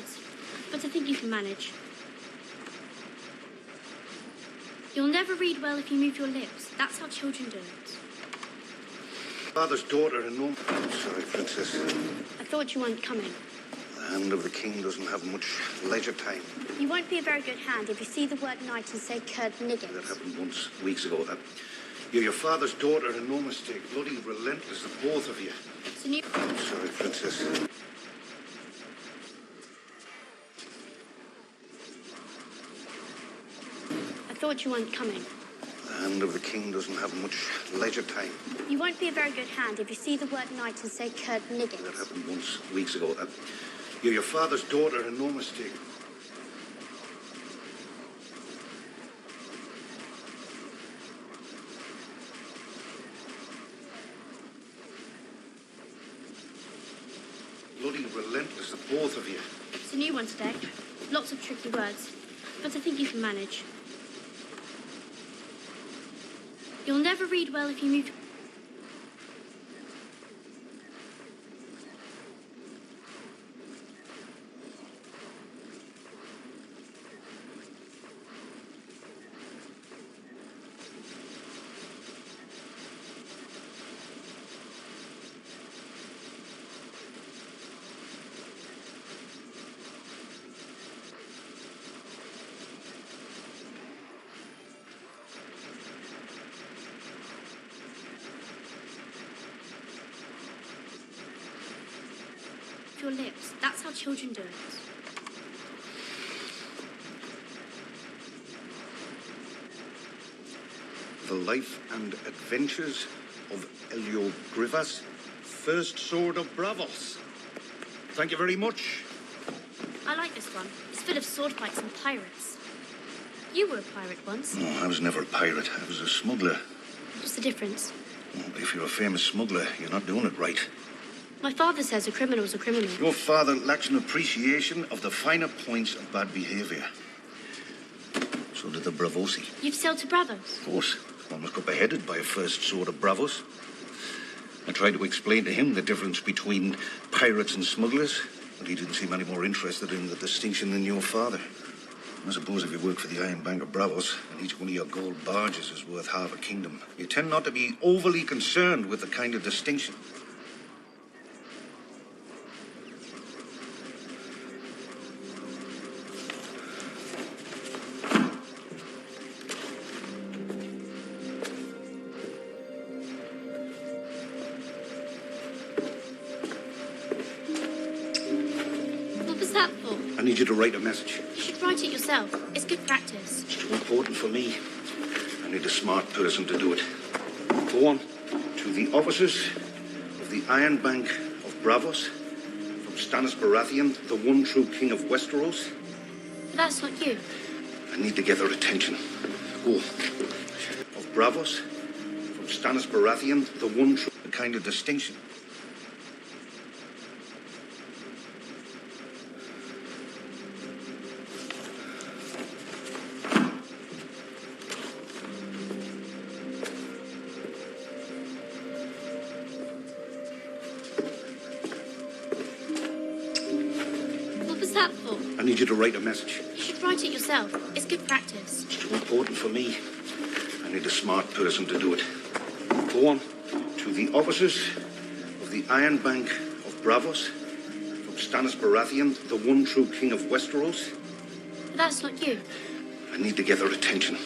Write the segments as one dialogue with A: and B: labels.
A: words, but I think you can manage. You'll never read well if you move your lips. That's how children do it.
B: Father's daughter and no... Sorry, Princess.
A: I thought you weren't coming.
B: The hand of the king doesn't have much leisure time.
A: You won't be a very good hand if you see the word knight and say Kurt Niggins.
B: That happened once, weeks ago. You're your father's daughter and no mistake. Bloody relentless, the both of you.
A: It's a new...
B: Sorry, Princess.
A: I thought you weren't coming.
B: The hand of the king doesn't have much leisure time.
A: You won't be a very good hand if you see the word knight and say Kurt Niggins.
B: That happened once, weeks ago. You're your father's daughter and no mistake. Bloody relentless, the both of you.
A: It's a new one today. Lots of tricky words, but I think you can manage. You'll never read well if you move... your lips. That's how children do it.
B: The life and adventures of Elio Grivas, First Sword of Bravos. Thank you very much.
A: I like this one. It's full of sword fights and pirates. You were a pirate once.
B: No, I was never a pirate. I was a smuggler.
A: What's the difference?
B: Well, if you're a famous smuggler, you're not doing it right.
A: My father says a criminal's a criminal.
B: Your father lacks an appreciation of the finer points of bad behaviour. So did the Bravosi.
A: You've sailed to Bravos?
B: Of course. One was got beheaded by a first sword of Bravos. I tried to explain to him the difference between pirates and smugglers, but he didn't seem any more interested in the distinction than your father. I suppose if you work for the Iron Bank of Bravos, and each one of your gold barges is worth half a kingdom, you tend not to be overly concerned with the kind of distinction. I need you to write a message.
A: You should write it yourself. It's good practice.
B: It's too important for me. I need a smart person to do it. Go on. To the officers of the Iron Bank of Bravos, from Stannis Baratheon, the one true king of Westeros.
A: But that's not you.
B: I need to get their attention. Go. Of Bravos, from Stannis Baratheon, the one true kind of distinction. I need you to write a message.
A: You should write it yourself. It's good practice.
B: It's too important for me. I need a smart person to do it. Go on. To the officers of the Iron Bank of Bravos, from Stannis Baratheon, the one true king of Westeros.
A: But that's not you.
B: I need to get their attention.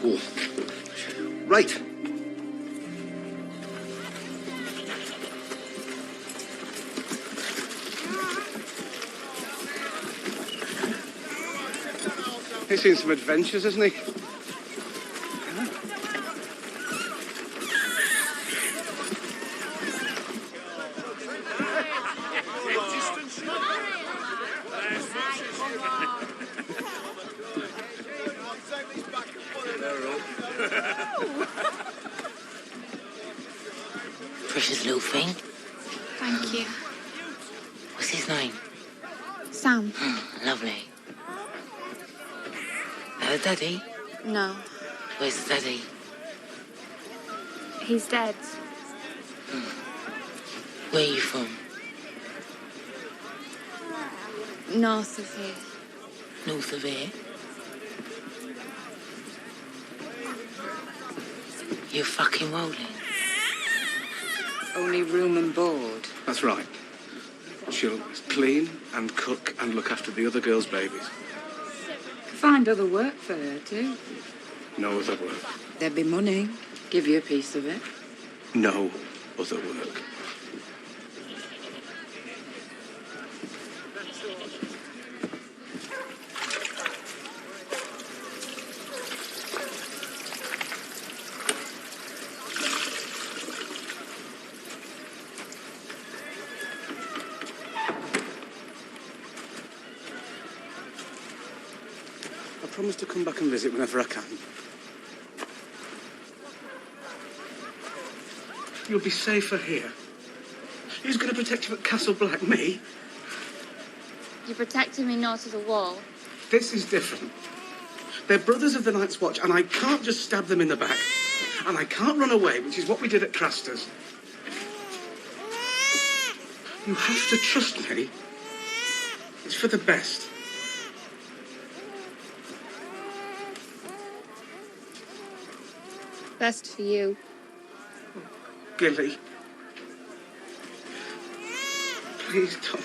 B: Go. Right.
C: He's seen some adventures, hasn't he?
D: Precious little thing.
E: Thank you.
D: What's his name?
E: Sam.
D: Lovely. The daddy?
E: No.
D: Where's the daddy?
E: He's dead.
D: Where are you from?
E: North of here.
D: North of here? You fucking rolling?
F: Only room and board.
C: That's right. She'll clean and cook and look after the other girls' babies.
F: Find other work for her, too.
C: No other work.
F: There'd be money. Give you a piece of it.
C: No other work. I promise to come back and visit whenever I can. You'll be safer here. Who's going to protect you at Castle Black? Me?
E: You protected me north of the wall.
C: This is different. They're brothers of the Night's Watch, and I can't just stab them in the back. And I can't run away, which is what we did at Craster's. You have to trust me. It's for the best.
E: Best for you.
C: Gilly. Please don't.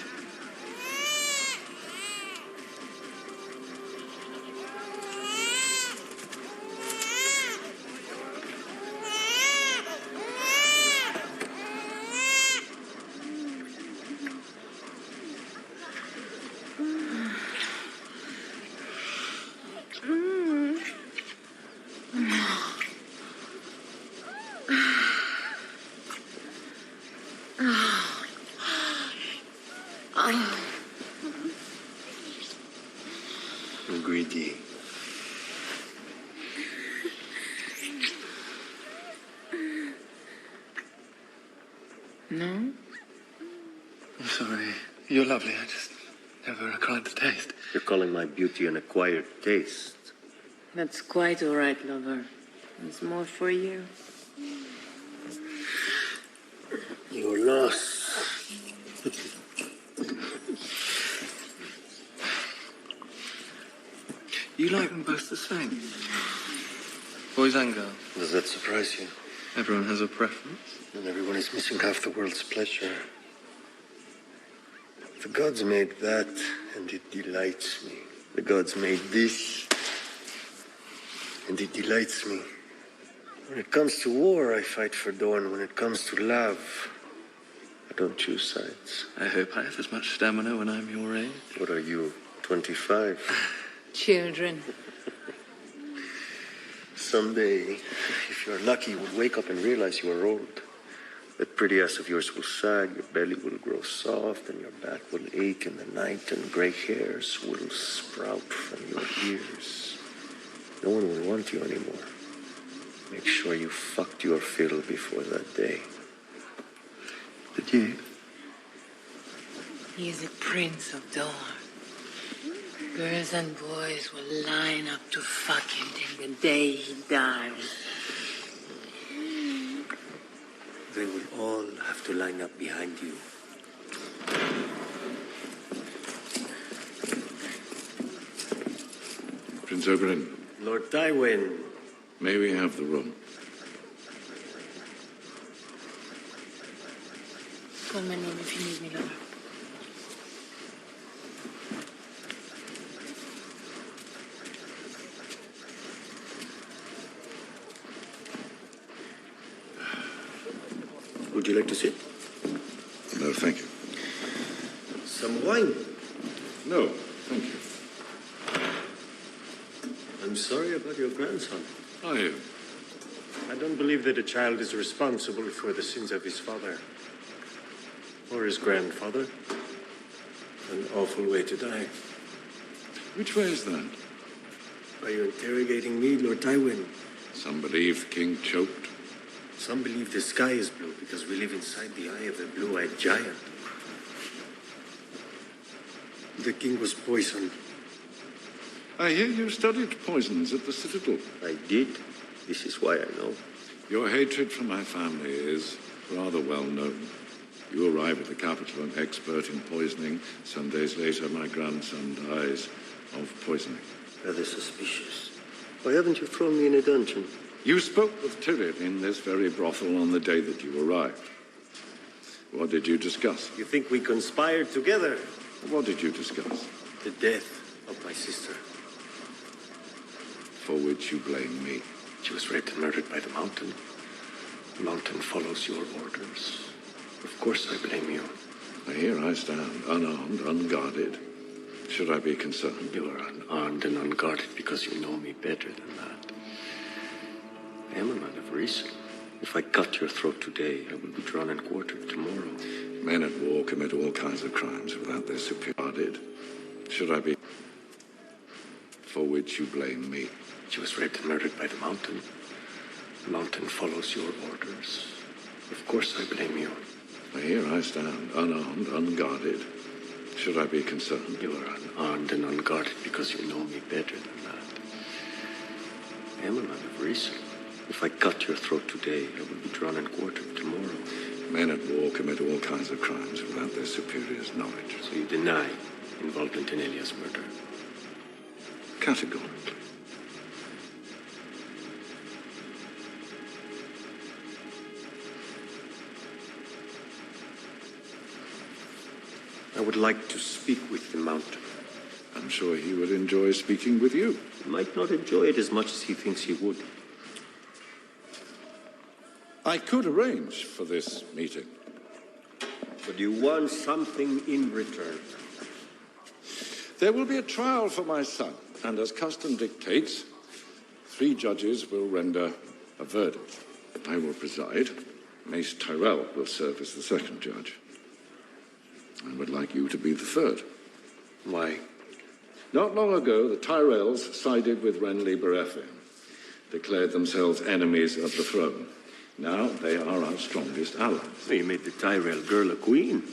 B: Greedy.
D: No?
G: I'm sorry. You're lovely. I just never acquired the taste.
H: You're calling my beauty an acquired taste.
D: That's quite all right, lover. There's more for you.
H: Your loss.
G: You like them both the same? Boys and girls.
H: Does that surprise you?
G: Everyone has a preference.
H: And everyone is missing half the world's pleasure. The gods made that, and it delights me. The gods made this, and it delights me. When it comes to war, I fight for Dawn. When it comes to love, I don't choose sides.
G: I hope I have as much stamina when I'm your age.
H: What are you, 25?
F: Children.
H: Someday, if you're lucky, you will wake up and realize you are old. That pretty ass of yours will sag, your belly will grow soft, and your back will ache in the night, and gray hairs will sprout from your ears. No one will want you anymore. Make sure you fucked your fill before that day.
G: Did you?
D: He is a prince of Dawn. Girls and boys will line up to fuck him till the day he dies.
H: They will all have to line up behind you.
I: Prince Oberyn,
H: Lord Tywin.
I: may we have the room?
D: Call my name if you need me, lover.
H: Would you like to sit?
I: No, thank you.
H: Some wine?
I: No, thank you.
H: I'm sorry about your grandson.
I: Are you?
H: I don't believe that a child is responsible for the sins of his father. Or his grandfather. An awful way to die.
I: Which way is that?
H: Are you interrogating me, Lord Tywin?
I: Some believe the king choked.
H: Some believe the sky is blue because we live inside the eye of a blue-eyed giant. The king was poisoned.
I: I hear you studied poisons at the Citadel.
H: I did. This is why I know.
I: Your hatred for my family is rather well known. You arrive at the capital, an expert in poisoning. Some days later, my grandson dies of poisoning.
H: Rather suspicious. Why haven't you thrown me in a dungeon?
I: You spoke with Tyrion in this very brothel on the day that you arrived. What did you discuss?
H: You think we conspired together?
I: What did you discuss?
H: The death of my sister.
I: For which you blame me.
H: She was raped and murdered by the mountain. The mountain follows your orders. Of course I blame you.
I: Here I stand, unarmed, unguarded. Should I be concerned?
H: You are unarmed and unguarded because you know me better than that. I am a man of reason. If I cut your throat today, I will be drawn and quartered tomorrow.
I: Men at war commit all kinds of crimes without their superiority. Should I be... For which you blame me.
H: She was raped and murdered by the mountain. The mountain follows your orders. Of course I blame you.
I: Here I stand, unarmed, unguarded. Should I be concerned?
H: You are unarmed and unguarded because you know me better than that. I am a man of reason. If I cut your throat today, I will be drawn and quartered tomorrow.
I: Men at war commit all kinds of crimes without their superiors' knowledge.
H: So you deny involvement in Elia's murder?
I: Categorically.
H: I would like to speak with the mountain.
I: I'm sure he would enjoy speaking with you.
H: He might not enjoy it as much as he thinks he would.
I: I could arrange for this meeting.
H: But you want something in return?
I: There will be a trial for my son, and as custom dictates, 3 judges will render a verdict. I will preside. Mace Tyrell will serve as the second judge. I would like you to be the third.
H: Why?
I: Not long ago, the Tyrells sided with Renly Baratheon, declared themselves enemies of the throne. Now they are our strongest allies.
H: You made the Tyrell girl a queen.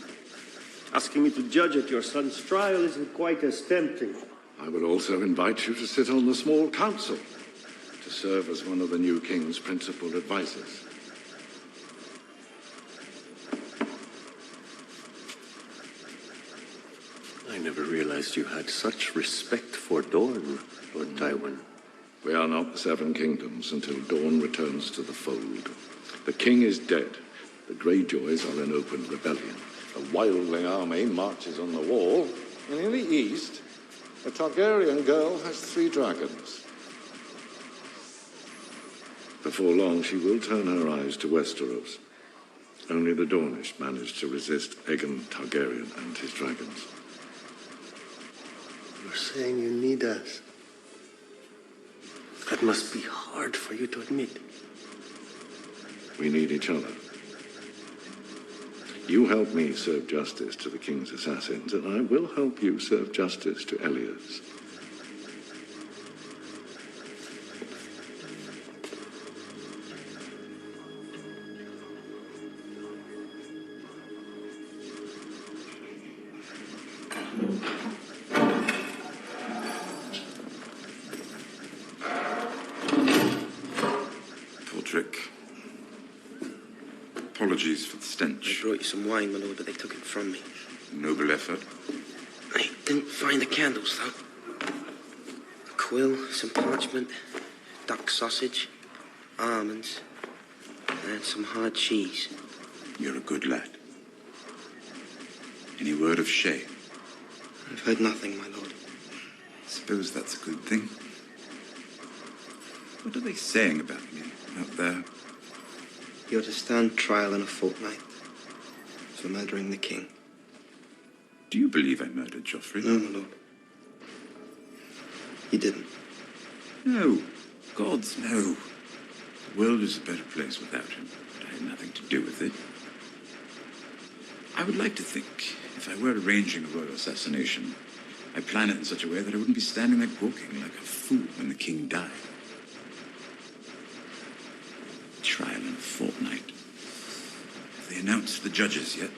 H: Asking me to judge at your son's trial isn't quite as tempting.
I: I would also invite you to sit on the small council, to serve as one of the new king's principal advisors.
H: I never realized you had such respect for Dorne, Lord Tywin.
I: We are not the Seven Kingdoms until Dorne returns to the fold. The king is dead. The Greyjoys are in open rebellion. A wildling army marches on the wall, and in the east, a Targaryen girl has 3 dragons. Before long, she will turn her eyes to Westeros. Only the Dornish managed to resist Aegon Targaryen and his dragons.
H: You're saying you need us. That must be hard for you to admit.
I: We need each other. You help me serve justice to the king's assassins, and I will help you serve justice to Elias.
J: Apologies for the stench.
C: I brought you some wine, my lord, but they took it from me.
J: Noble effort.
C: I didn't find the candles, though. A quill, some parchment, duck sausage, almonds, and some hard cheese.
J: You're a good lad. Any word of Shay?
C: I've heard nothing, my lord.
J: Suppose that's a good thing. What are they saying about me out there?
C: You're to stand trial in a fortnight for murdering the king.
J: Do you believe I murdered Joffrey?
C: No, my lord. You didn't.
J: No. Gods, no. The world is a better place without him, but I had nothing to do with it. I would like to think, if I were arranging a royal assassination, I'd plan it in such a way that I wouldn't be standing there gawking like a fool when the king died. Trial in a fortnight. Have they announced the judges yet?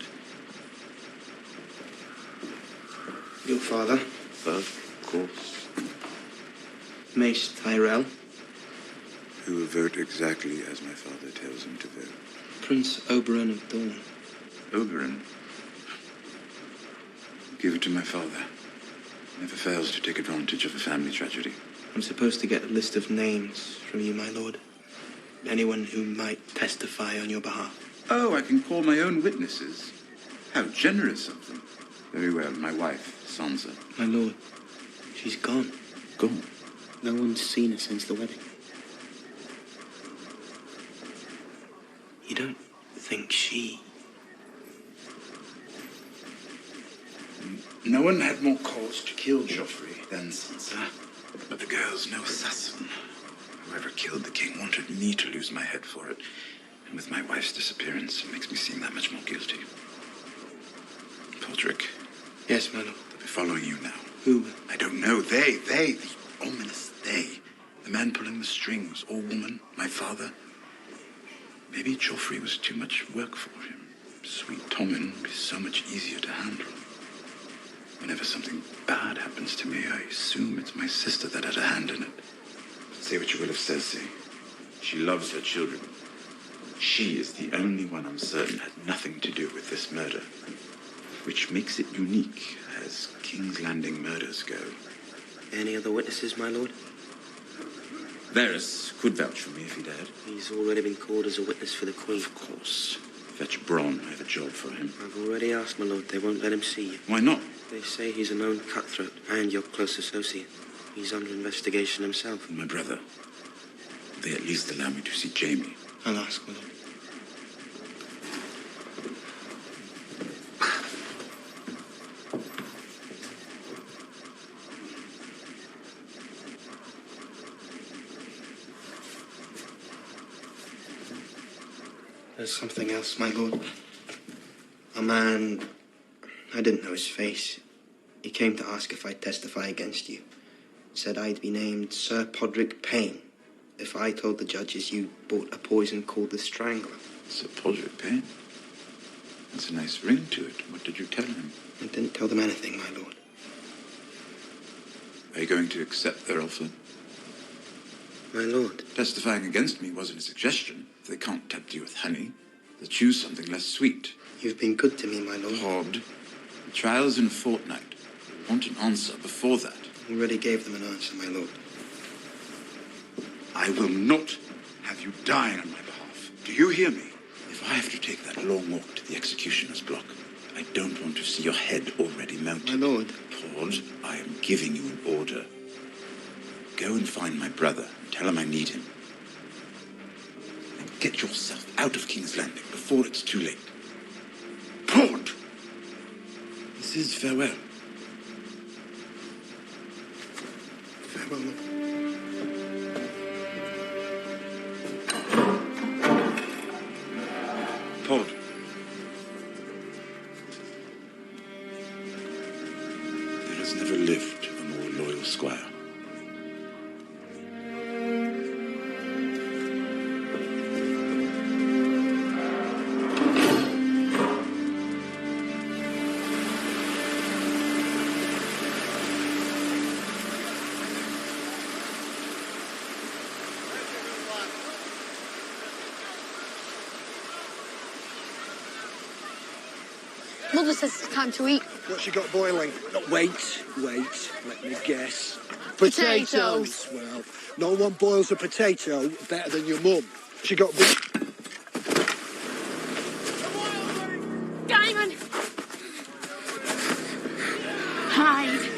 C: Your father?
H: Of course.
C: Mace Tyrell.
J: Who will vote exactly as my father tells him to vote.
C: Prince Oberyn of Dorne.
J: Oberon. Give it to my father. Never fails to take advantage of a family tragedy.
C: I'm supposed to get a list of names from you, my lord. Anyone who might testify on your behalf.
J: Oh, I can call my own witnesses. How generous of them. Very well, my wife, Sansa.
C: My lord, she's gone.
J: Gone?
C: No one's seen her since the wedding. You don't think she...
J: No one had more cause to kill Joffrey than Sansa. But the girl's no assassin. Whoever killed the king wanted me to lose my head for it. And with my wife's disappearance, it makes me seem that much more guilty. Podrick.
C: Yes, my lord.
J: They'll be following you now.
C: Who?
J: I don't know. They, the ominous they. The man pulling the strings, or woman, my father. Maybe Joffrey was too much work for him. Sweet Tommen would be so much easier to handle. Whenever something bad happens to me, I assume it's my sister that had a hand in it. Say what you will of Cersei. She loves her children. She is the only one I'm certain had nothing to do with this murder. Which makes it unique, as King's Landing murders go.
C: Any other witnesses, my lord?
J: Varys could vouch for me if he dared.
C: He's already been called as a witness for the Queen.
J: Of course. Fetch Bronn. I have a job for him.
C: I've already asked, my lord. They won't let him see you.
J: Why not?
C: They say he's a known cutthroat and your close associate. He's under investigation himself.
J: And my brother. They at least allow me to see Jaime.
C: I'll ask, my lord. There's something else, my lord. A man... I didn't know his face. He came to ask if I'd testify against you. Said I'd be named Sir Podrick Payne if I told the judges you bought a poison called the Strangler.
J: Sir Podrick Payne? That's a nice ring to it. What did you tell him?
C: I didn't tell them anything, my lord.
J: Are you going to accept their offer?
C: My lord.
J: Testifying against me wasn't a suggestion. If they can't tempt you with honey, they'll choose something less sweet.
C: You've been good to me, my lord.
J: Pod. The trial's in a fortnight. I want an answer before that.
C: Already gave them an answer, my lord.
J: I will not have you dying on my behalf. Do you hear me? If I have to take that long walk to the executioner's block, I don't want to see your head already mounted.
C: My lord.
J: Pod, I am giving you an order. Go and find my brother and tell him I need him. And get yourself out of King's Landing before it's too late. Pod! This is farewell.
C: Farewell, lord.
J: Pod. There has never lived a more loyal squire.
K: Mother says it's time to eat.
L: What's she got boiling? Wait. Let me guess. Potatoes. Well, no one boils a potato better than your mum. She got...
A: Diamond! Hide!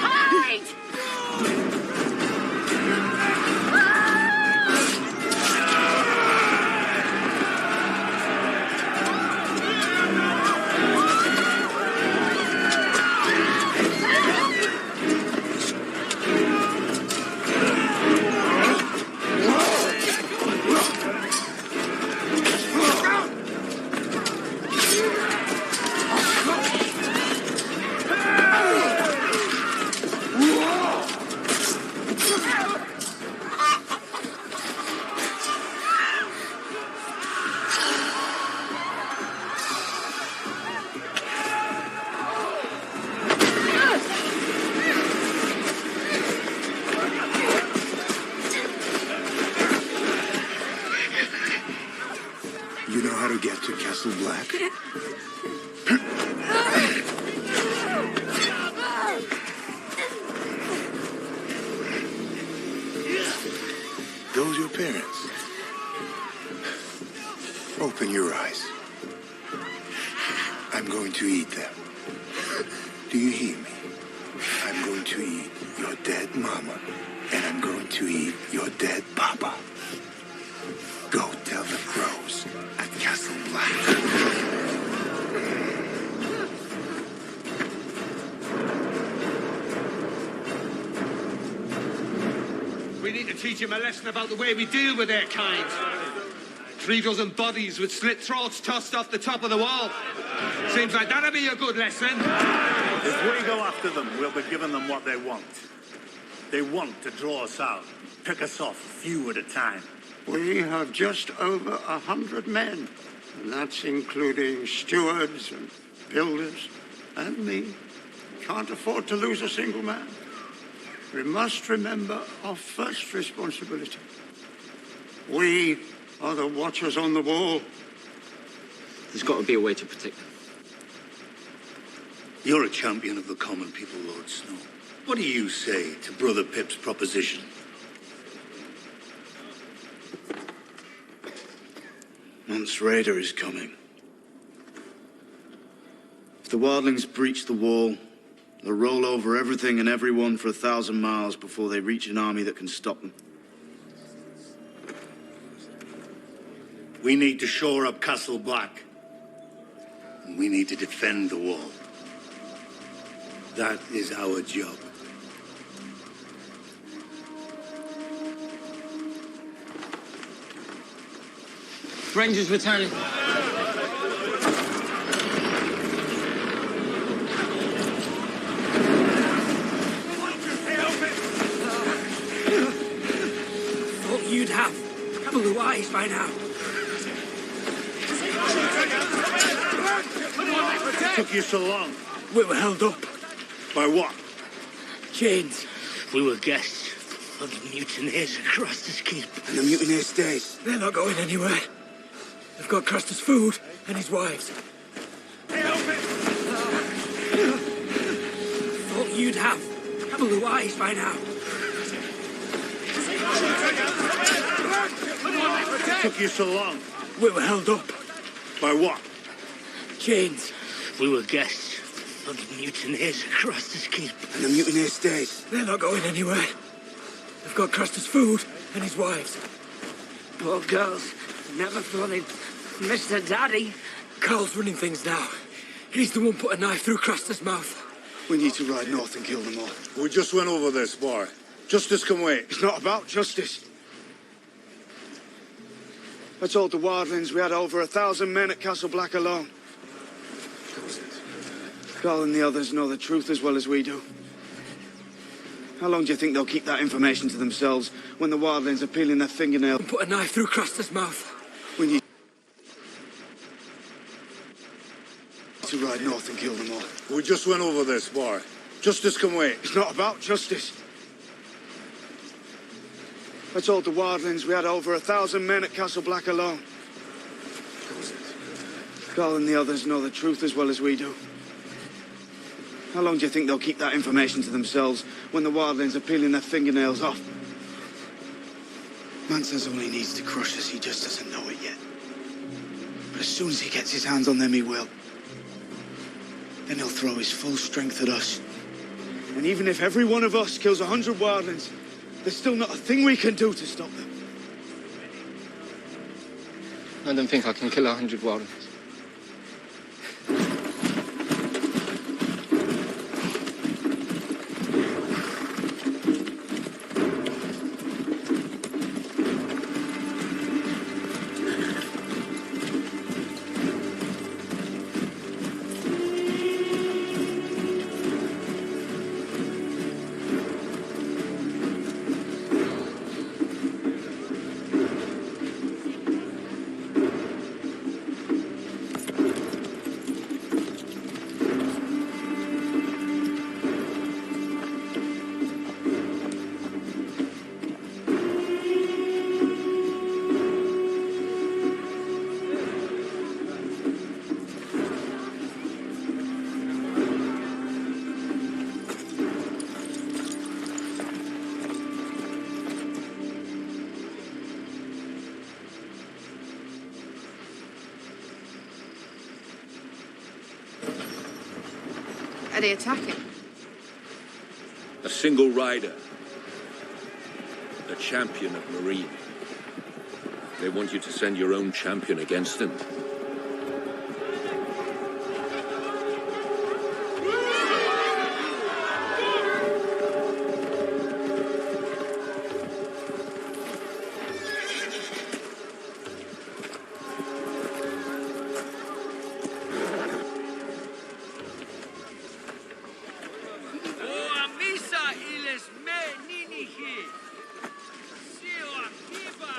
A: Hide!
J: You know how to get to Castle Black? Those your parents? Open your eyes. I'm going to eat them. Do you hear me? I'm going to eat your dead mama, and I'm going to eat your dead papa. Go tell the crows at Castle Black.
M: We need to teach him a lesson about the way we deal with their kind. 3 dozen bodies with slit throats tossed off the top of the wall. Seems like that'll be a good lesson.
N: If we go after them, we'll be giving them what they want. They want to draw us out, pick us off a few at a time.
O: We have just over 100 men, and that's including stewards and builders and me. Can't afford to lose a single man. We must remember our first responsibility. We are the watchers on the wall.
P: There's got to be a way to protect them.
N: You're a champion of the common people, Lord Snow. What do you say to Brother Pip's proposition?
Q: Mance Raider is coming. If the wildlings breach the wall, they'll roll over everything and everyone for 1,000 miles before they reach an army that can stop them.
N: We need to shore up Castle Black. And we need to defend the wall. That is our job.
P: Rangers returning.
L: Thought you'd have blue eyes by now.
N: Took you so long?
L: We were held up.
N: By what?
L: Chains.
R: We were guests of the mutineers across this keep.
L: And the mutineers stayed. They're not going anywhere. They've got Craster's food and his wives. Thought you'd have blue eyes by now.
N: Took you so long?
L: We were held up.
N: By what?
L: Chains.
R: We were guests of the mutineers across this keep.
L: And the mutineers stayed. They're not going anywhere. They've got Craster's food and his wives.
R: Poor girls. Never thought they'd miss their daddy.
L: Carl's running things now. He's the one put a knife through Craster's mouth.
Q: We need to ride north and kill them all.
N: We just went over this, boy. Justice can wait.
Q: It's not about justice. I told the wildlings we had over 1,000 men at Castle Black alone. Carl and the others know the truth as well as we do. How long do you think they'll keep that information to themselves when the wildlings are peeling their fingernails?
L: Put a knife through Craster's mouth.
Q: We need to ride north and kill them all.
N: We just went over this, boy. Justice can wait.
Q: It's not about justice. I told the wildlings we had over 1,000 men at Castle Black alone. Carl and the others know the truth as well as we do. How long do you think they'll keep that information to themselves when the wildlings are peeling their fingernails off? Man says all he needs to crush us, he just doesn't know it yet. But as soon as he gets his hands on them, he will. Then he'll throw his full strength at us. And even if every one of us kills 100 wildlings, there's still not a thing we can do to stop them.
G: I don't think I can kill 100 wildlings.
K: Are they attacking?
I: A single rider. The champion of Marine. They want you to send your own champion against them.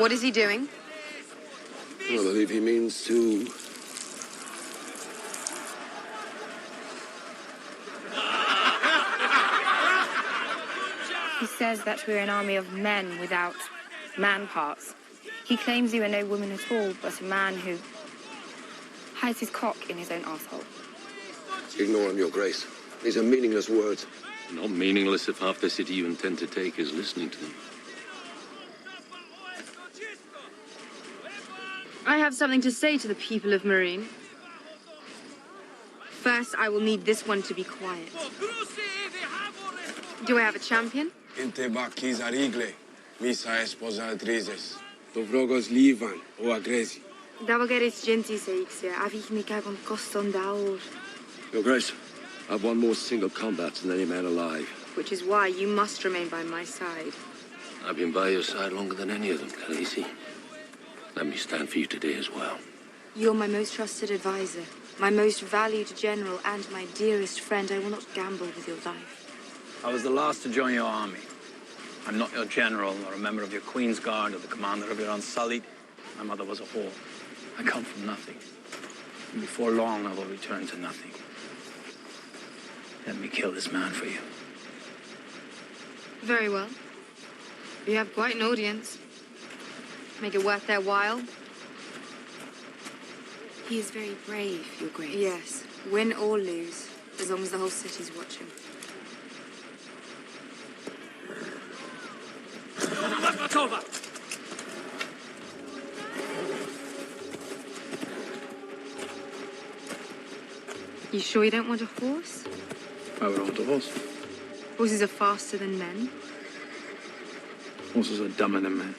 K: What is he doing?
S: I believe he means to...
T: He says that we're an army of men without man parts. He claims you are no woman at all, but a man who hides his cock in his own arsehole.
S: Ignore him, Your Grace. These are meaningless words.
U: Not meaningless if half the city you intend to take is listening to them.
K: I have something to say to the people of Marine. First, I will need this one to be quiet. Do I have a champion?
V: Inteba kizarigle, misa esposa adrizes. Dovrogos livan o agresi.
K: Davogeris gentis eixia, avich me cagon coston daur.
S: Your Grace, I've won more single combats than any man alive.
K: Which is why you must remain by my side.
U: I've been by your side longer than any of them, Khaleesi. Let me stand for you today as well.
K: You're my most trusted advisor, my most valued general, and my dearest friend. I will not gamble with your life.
W: I was the last to join your army. I'm not your general, or a member of your Queen's Guard, or the commander of your Unsullied. My mother was a whore. I come from nothing. And before long, I will return to nothing. Let me kill this man for you.
K: Very well. You have quite an audience. Make it worth their while.
T: He is very brave, Your Grace.
K: Yes, win or lose, as long as the whole city's watching. You sure you don't want a horse?
V: I would want a horse.
K: Horses are faster than men.
V: Horses are dumber than men.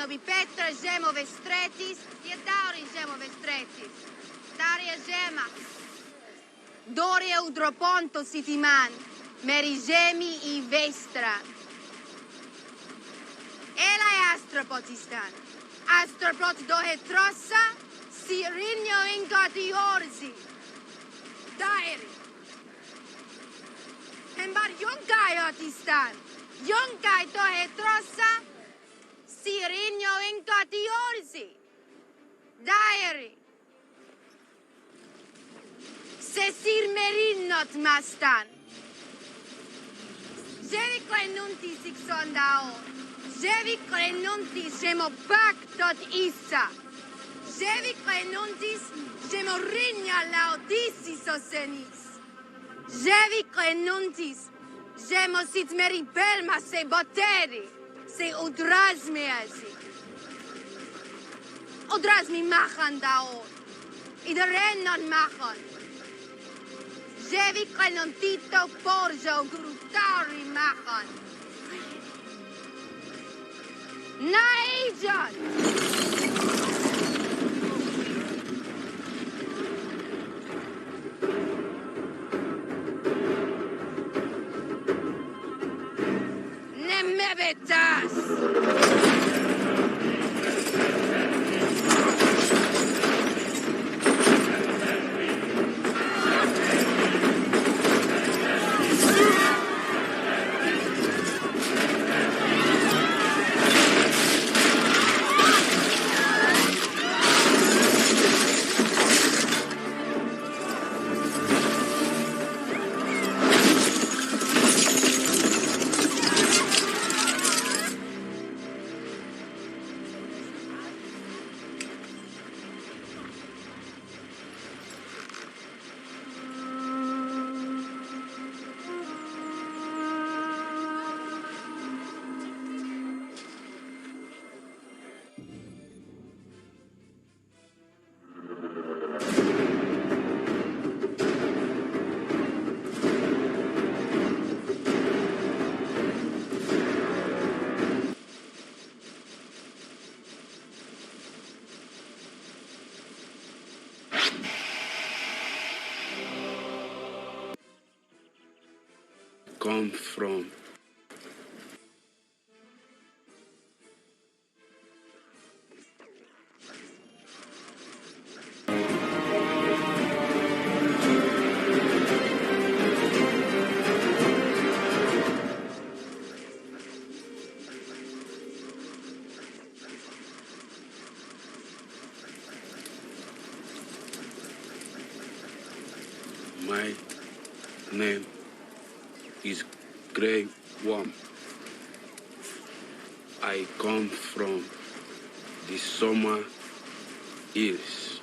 X: Nobi Petra žemo vestretis, je dauri žemo vestretis. Daria žema. Doria udroponto sitiman, meri žemi I vestra. Ela je astropotistan. Astropot dohe trossa, si rinjo ingati orzi. Dairi. Embar junkai otistan. Junkai dohe trossa, Sirinho ingati orzi. Dairi. Se sir merinnot mastan. Ževi klenunti siksondao. Ževi klenunti žemo pak tot isa. Ževi klenuntis žemo rinja laodisi sosenis. Ževi klenuntis žemo sit meri belma se boteri. Se udrazmiasi. Udrazmi machan dao. Iedereen non machan. Ževi klenuntito porzo grutari machan. Naijan! Ne me betas!
S: Come from. My name is Grey Worm. I come from the summer hills.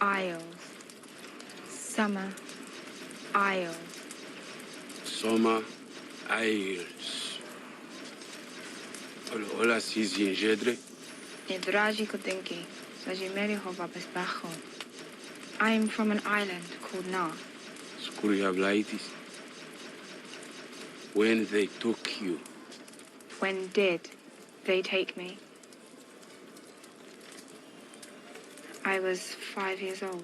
T: Isles. Summer Isles.
S: Summer Isles. Hola, Sisi en Jedre.
T: Idraji Kodinki, Sajimeri Hobabes Bajo. I am from an island called Na.
S: Skuriablaitis. When they took you.
T: When did they take me? I was 5 years old.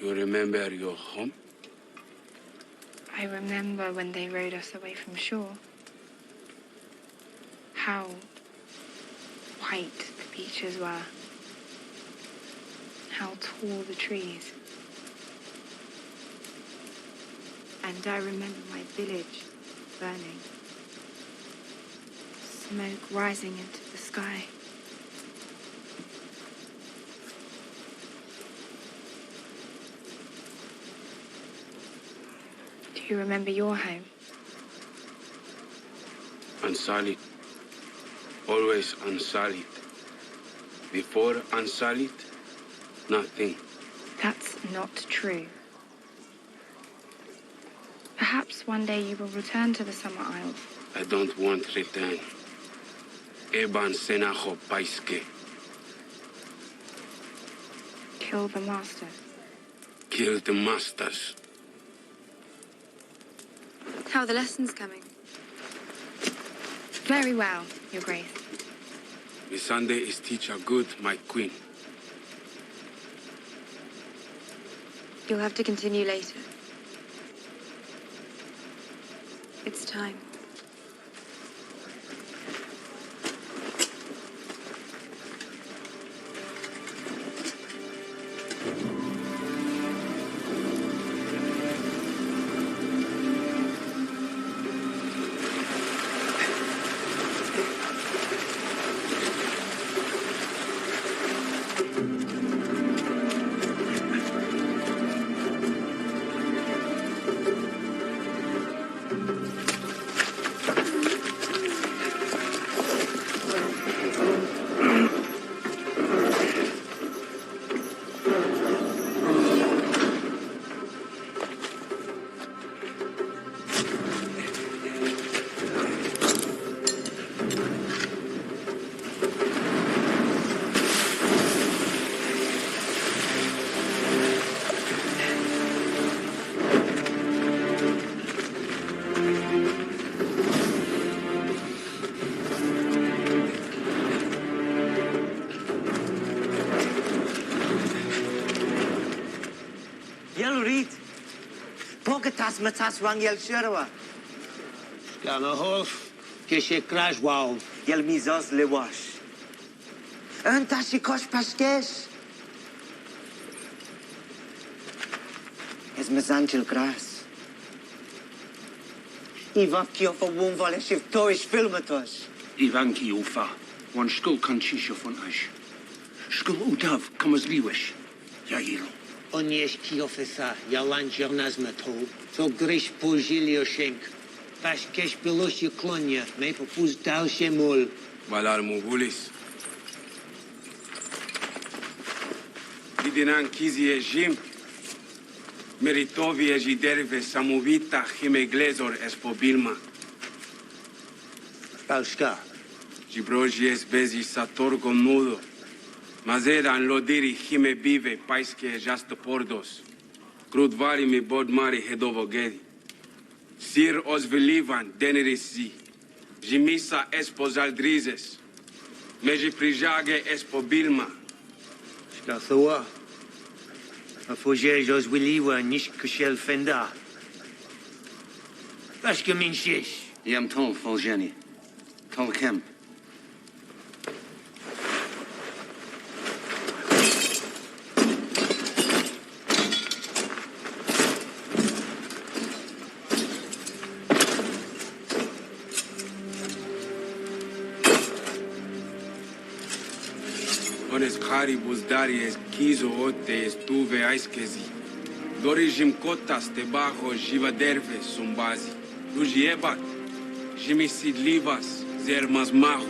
S: You remember your home?
T: I remember when they rowed us away from shore. How white the beaches were. How tall the trees. And I remember my village burning. Smoke rising into the sky. Do you remember your home?
S: Unsolid. Always unsolid. Before unsolid, nothing.
T: That's not true. Perhaps one day you will return to the Summer Isles.
S: I don't want return. Eban senacho paiske.
T: Kill the master.
S: Kill the masters.
K: How are the lessons coming?
T: Very well, Your Grace.
S: Miss Sunday is teacher good, my queen.
K: You'll have to continue later. It's time.
B: Matas Wangel Sherwa.
P: Ganahof, Kishe Crash Wow.
B: Yel Mizos Le Wash. And Tashikosh Pashkesh. Es Mezanchil Grass. Ivanki of a Wombale Shiv Toish Filmatos.
D: Ivanki Ufa, one skull conchisha von Ash. Skull Udav, Kamazliwish. Yairo.
P: Onyesh Kiofesa, Yalan Jernazmato. So grish pojilio shenk. Pashkesh belosh yuklonya, me popuz dal shemol.
S: Valar mugulis. Didinan kizi ejim. Meritovi ejiderve samovita himeglezor espobilma.
P: Palska.
S: Gibroji es bezi sator gonudo. Mazera an lodiri hime bive paiske jasto pordos. Krudvari mi bod mari hedovo gedi. Sir os velivan deneris zi. Jimisa esposal drizes. Meji prijage espobilma.
P: Shkathoa. Afojej os veliva nish kushel fenda. Pashka min shish.
D: Yam tol Foljeni. Tol Kemp.
S: Ones haribus daries kizo ote estuve aiskezi. Dorijim kotas te bajo jivaderve sumbazi. Lujiebat, jimisidlivas zermas maho.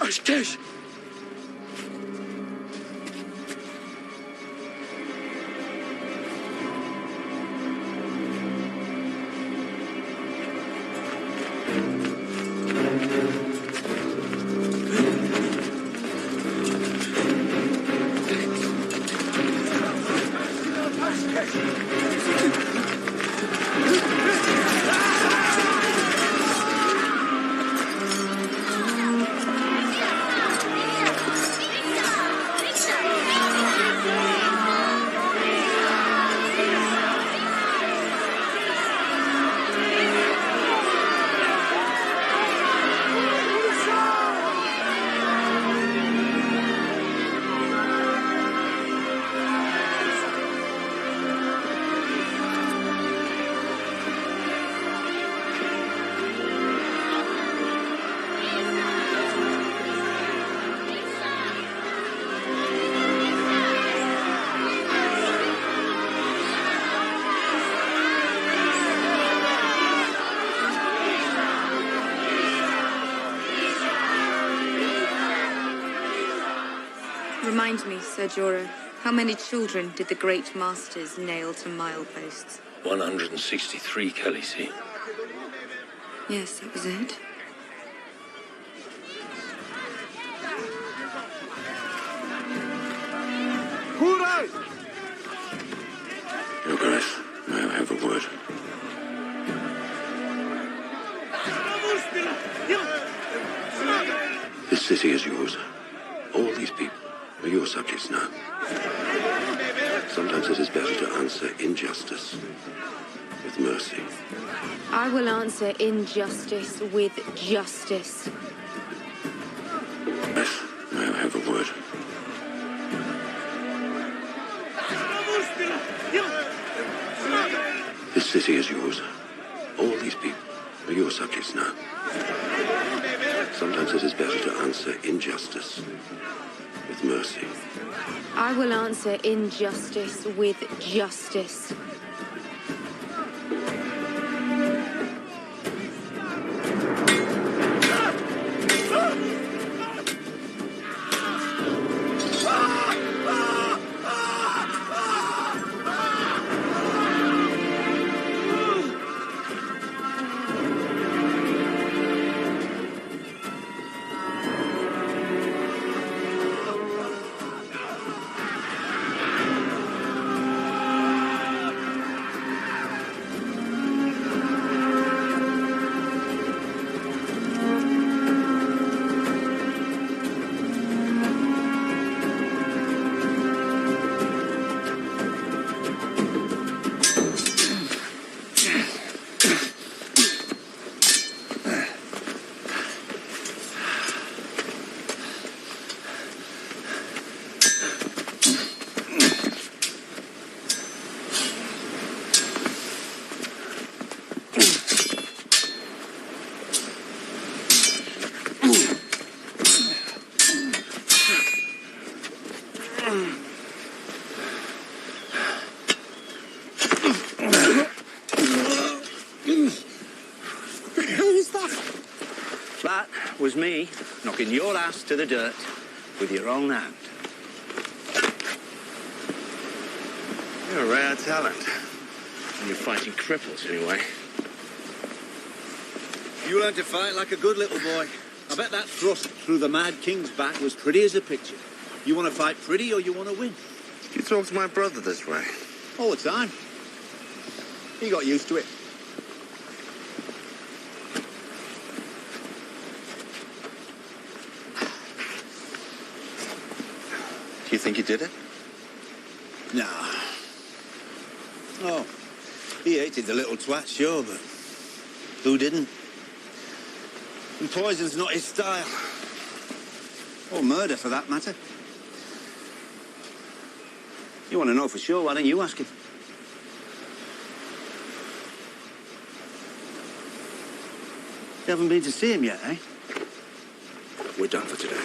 G: Ashkesh!
K: Remind me, Sir Jorah, how many children did the great masters nail to mileposts?
U: 163, Khaleesi.
K: Yes, that was it.
U: Your Grace, may I have a word? This city is yours. All these people are your subjects now. Sometimes it is better to answer injustice with mercy.
K: I will answer injustice with justice.
U: Yes, may I have a word? This city is yours. All these people are your subjects now. Sometimes it is better to answer injustice with mercy.
K: I will answer injustice with justice.
N: That was me knocking your ass to the dirt with your own hand.
C: You're a rare talent. And you're fighting cripples, anyway.
E: You learned to fight like a good little boy. I bet that thrust through the Mad King's back was pretty as a picture. You want to fight pretty or you want to win?
C: You talk to my brother this way.
E: All the time. He got used to it.
C: Do you think he did it?
E: Nah. Oh, he hated the little twat, sure, but who didn't? And poison's not his style. Or murder, for that matter. You want to know for sure, why don't you ask him? You haven't been to see him yet, eh?
C: We're done for today.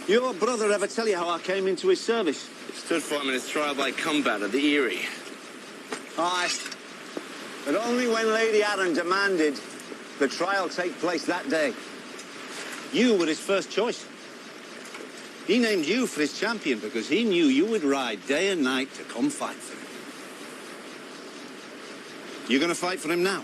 E: Your brother ever tell you how I came into his service?
C: He stood for him in his trial by combat at the Eyrie.
E: Aye. But only when Lady Arryn demanded The trial take place that day. You were his first choice. He named you for his champion because he knew you would ride day and night to come fight for him. You're going to fight for him now?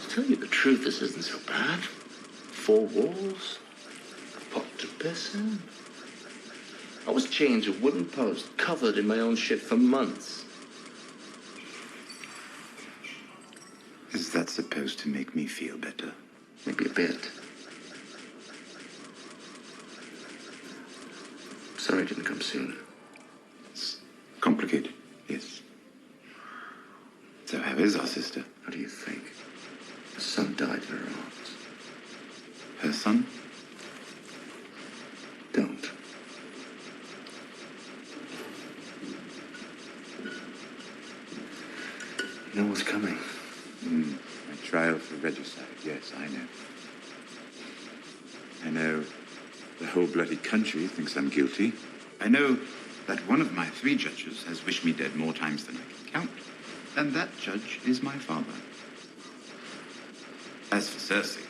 U: To tell you the truth, this isn't so bad. 4 walls, a pot to piss in. I was chained to a wooden post, covered in my own shit for months.
A: Is that supposed to make me feel better?
U: Maybe a bit. Sorry it didn't come sooner.
A: It's complicated, yes. So how is our sister?
U: How do you think? Her son died in her arms.
A: Her son?
U: Don't. You know what's coming?
A: My trial for regicide, yes, I know. I know the whole bloody country thinks I'm guilty. I know that one of my 3 judges has wished me dead more times than I can count. And that judge is my father. As for Cersei,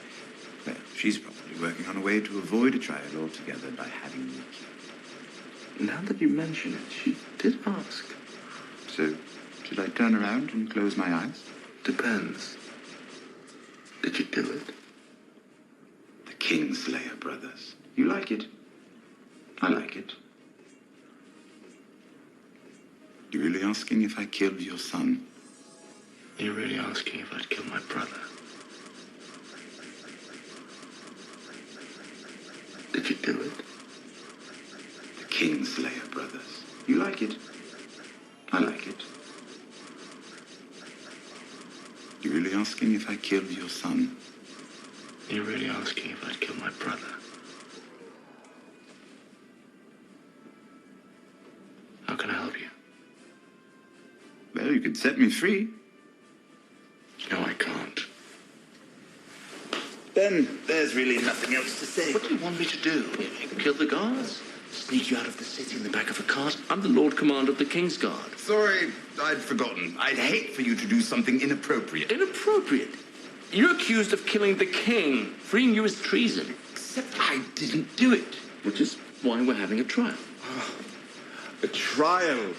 A: well, she's probably working on a way to avoid a trial altogether by having me killed.
U: Now that you mention it, she did ask.
A: So, should I turn around and close my eyes?
U: Depends. Did you do it?
A: The Kingslayer brothers. You like it? I like it. You really asking if I killed your son?
U: You're really asking if I'd kill my brother? Did you do it?
A: The Kingslayer brothers. You like it? I like it. You really asking if I killed your son?
U: You're really asking if I'd kill my brother? How can I help you?
A: Well, you could set me free.
U: No, I can't.
A: Then there's really nothing else to say.
U: What do you want me to do? Kill the guards? Sneak you out of the city in the back of a cart? I'm the Lord Commander of the King's Guard.
A: Sorry, I'd forgotten. I'd hate for you to do something inappropriate.
U: Inappropriate? You're accused of killing the king. Freeing you is treason.
A: Except I didn't do it.
U: Which is why we're having a trial.
A: A trial?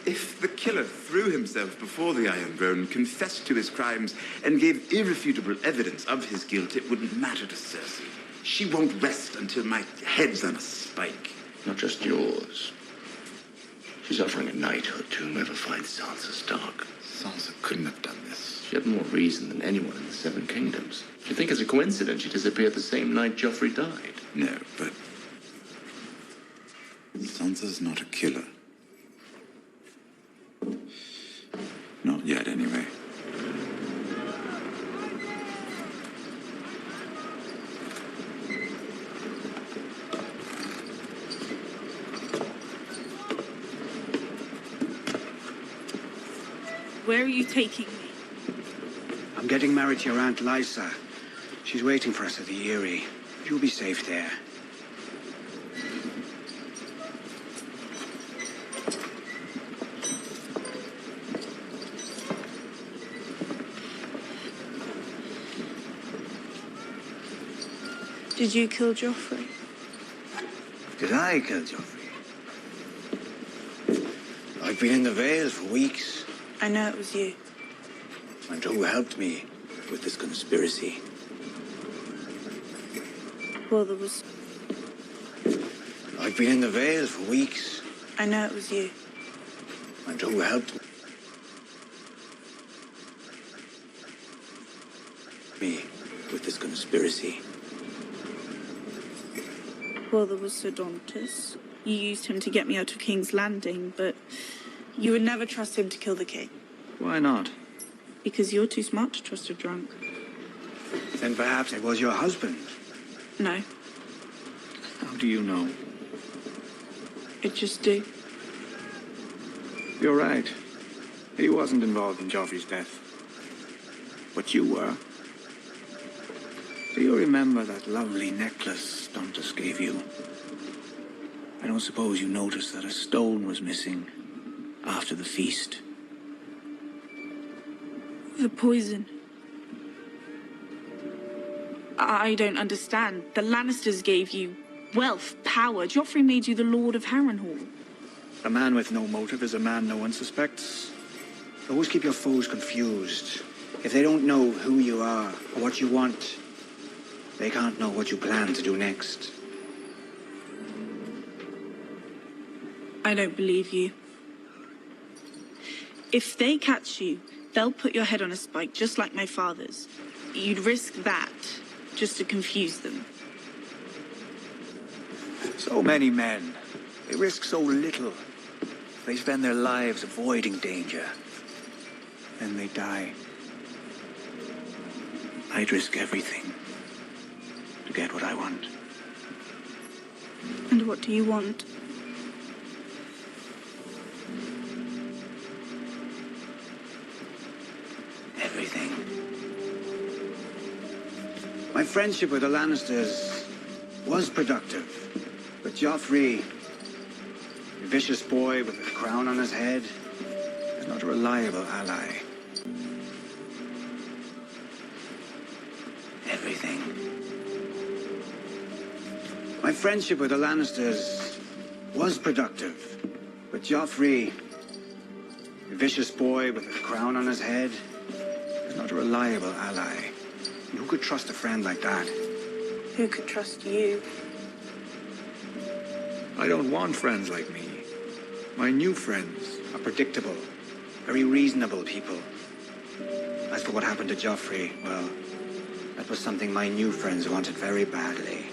A: If the killer threw himself before the Iron Throne, confessed to his crimes, and gave irrefutable evidence of his guilt, it wouldn't matter to Cersei. She won't rest until my head's on a spike.
U: Not just yours. She's offering a knighthood to whomever finds Sansa's dog.
A: Sansa couldn't have done this.
U: She had more reason than anyone in the Seven Kingdoms. Do you think it's a coincidence she disappeared the same night Joffrey died?
A: No, but Sansa's not a killer. Not yet, anyway.
F: Where are you taking me?
Q: I'm getting married to your Aunt Lysa. She's waiting for us at the Eyrie. You'll be safe there.
F: Did you kill Joffrey?
Q: Did I kill Joffrey? I've been in the Vale for weeks.
F: I know it was you.
Q: And who helped me with this conspiracy?
F: Well, there was...
Q: I've been in the Vale for weeks.
F: I know it was you.
Q: And who helped me with this conspiracy?
F: Well, there was Sir Dantas. You used him to get me out of King's Landing, but you would never trust him to kill the king.
Q: Why not?
F: Because you're too smart to trust a drunk.
Q: Then perhaps it was your husband.
F: No,
Q: How do you know?
F: I just do.
Q: You're right. He wasn't involved in Joffrey's death. But you were. Do you remember that lovely necklace Dantas gave you? I don't suppose you noticed that a stone was missing after the feast.
F: The poison. I don't understand. The Lannisters gave you wealth, power. Joffrey made you the Lord of Harrenhal.
Q: A man with no motive is a man no one suspects. Always keep your foes confused. If they don't know who you are or what you want, they can't know what you plan to do next.
F: I don't believe you. If they catch you, they'll put your head on a spike just like my father's. You'd risk that just to confuse them.
Q: So many men. They risk so little. They spend their lives avoiding danger. Then they die. I'd risk everything to get what I want.
F: And what do you want?
Q: Everything. My friendship with the Lannisters was productive. But Joffrey, a vicious boy with a crown on his head, is not a reliable ally. Everything. My friendship with the Lannisters was productive. But Joffrey, a vicious boy with a crown on his head, is not a reliable ally. And who could trust a friend like that?
F: Who could trust you?
Q: I don't want friends like me. My new friends are predictable, very reasonable people. As for what happened to Joffrey, well, that was something my new friends wanted very badly.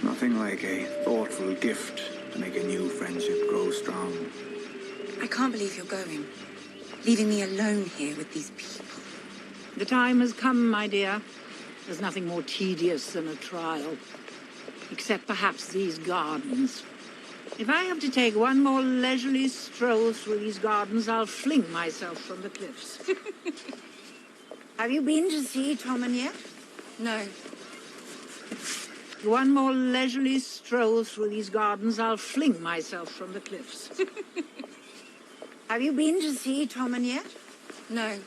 Q: Nothing like a thoughtful gift to make a new friendship grow strong.
H: I can't believe you're going. Leaving me alone here with these people.
R: The time has come, my dear. There's nothing more tedious than a trial. Except perhaps these gardens. If I have to take one more leisurely stroll through these gardens, I'll fling myself from the cliffs. Have you been to see Tommen yet?
H: No.
R: One more leisurely stroll through these gardens, I'll fling myself from the cliffs. Have you been to see Tommen yet?
H: No.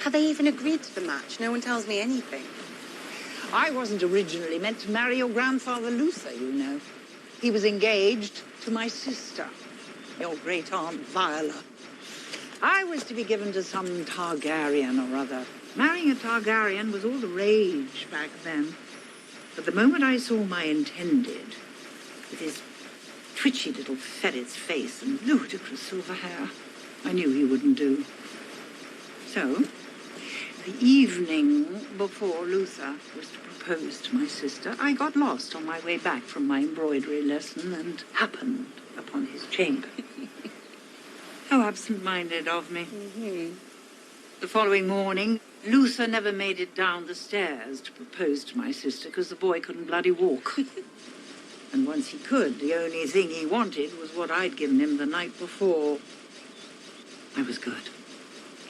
H: Have they even agreed to the match? No one tells me anything.
R: I wasn't originally meant to marry your grandfather Luther, you know. He was engaged to my sister, your great-aunt Viola. I was to be given to some Targaryen or other. Marrying a Targaryen was all the rage back then. But the moment I saw my intended, with his twitchy little ferret's face and ludicrous silver hair, I knew he wouldn't do. So, the evening before Luther was to propose to my sister, I got lost on my way back from my embroidery lesson and happened upon his chamber. How absent-minded of me. The following morning, Luther never made it down the stairs to propose to my sister because the boy couldn't bloody walk. And once he could, the only thing he wanted was what I'd given him the night before. I was good.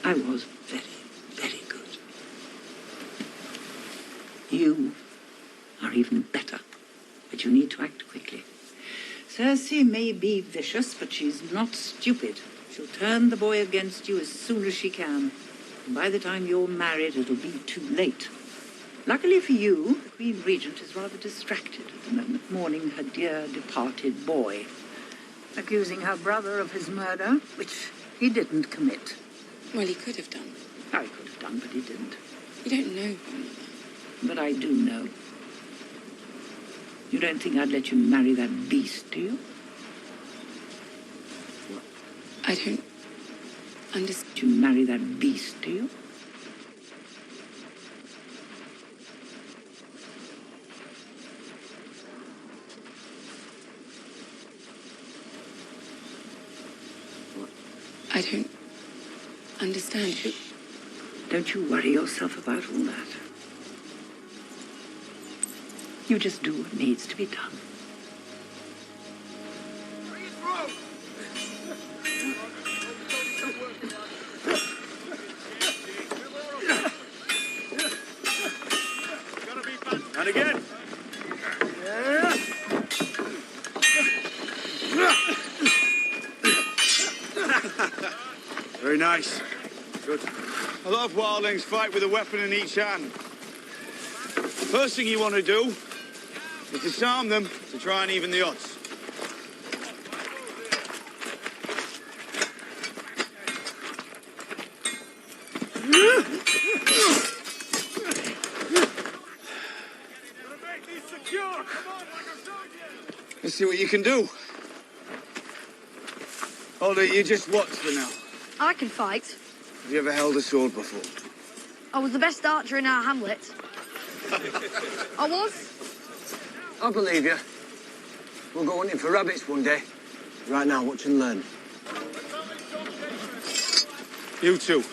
R: I was very, very good. You are even better, but you need to act quickly. Cersei may be vicious, but she's not stupid. She'll turn the boy against you as soon as she can. And by the time you're married, it'll be too late. Luckily for you, the Queen Regent is rather distracted at the moment, mourning her dear departed boy, accusing her brother of his murder, which he didn't commit.
H: Well, he could have done.
R: Oh, he could have done, but he didn't.
H: You don't know.
R: But I do know. You don't think I'd let you marry that beast, do you?
H: I don't understand.
R: You marry that beast, do you?
H: I don't understand. Who...
R: Don't you worry yourself about all that. You just do what needs to be done.
N: And again.
Q: Very nice. Good. A lot of wildlings fight with a weapon in each hand. First thing you want to do is disarm them to try and even the odds. Let's see what you can do. Although you just watch for now.
X: I can fight.
Q: Have you ever held a sword before?
X: I was the best archer in our hamlet. I was.
P: I believe you. We'll go hunting for rabbits one day. Right now, watch and learn.
Q: You two.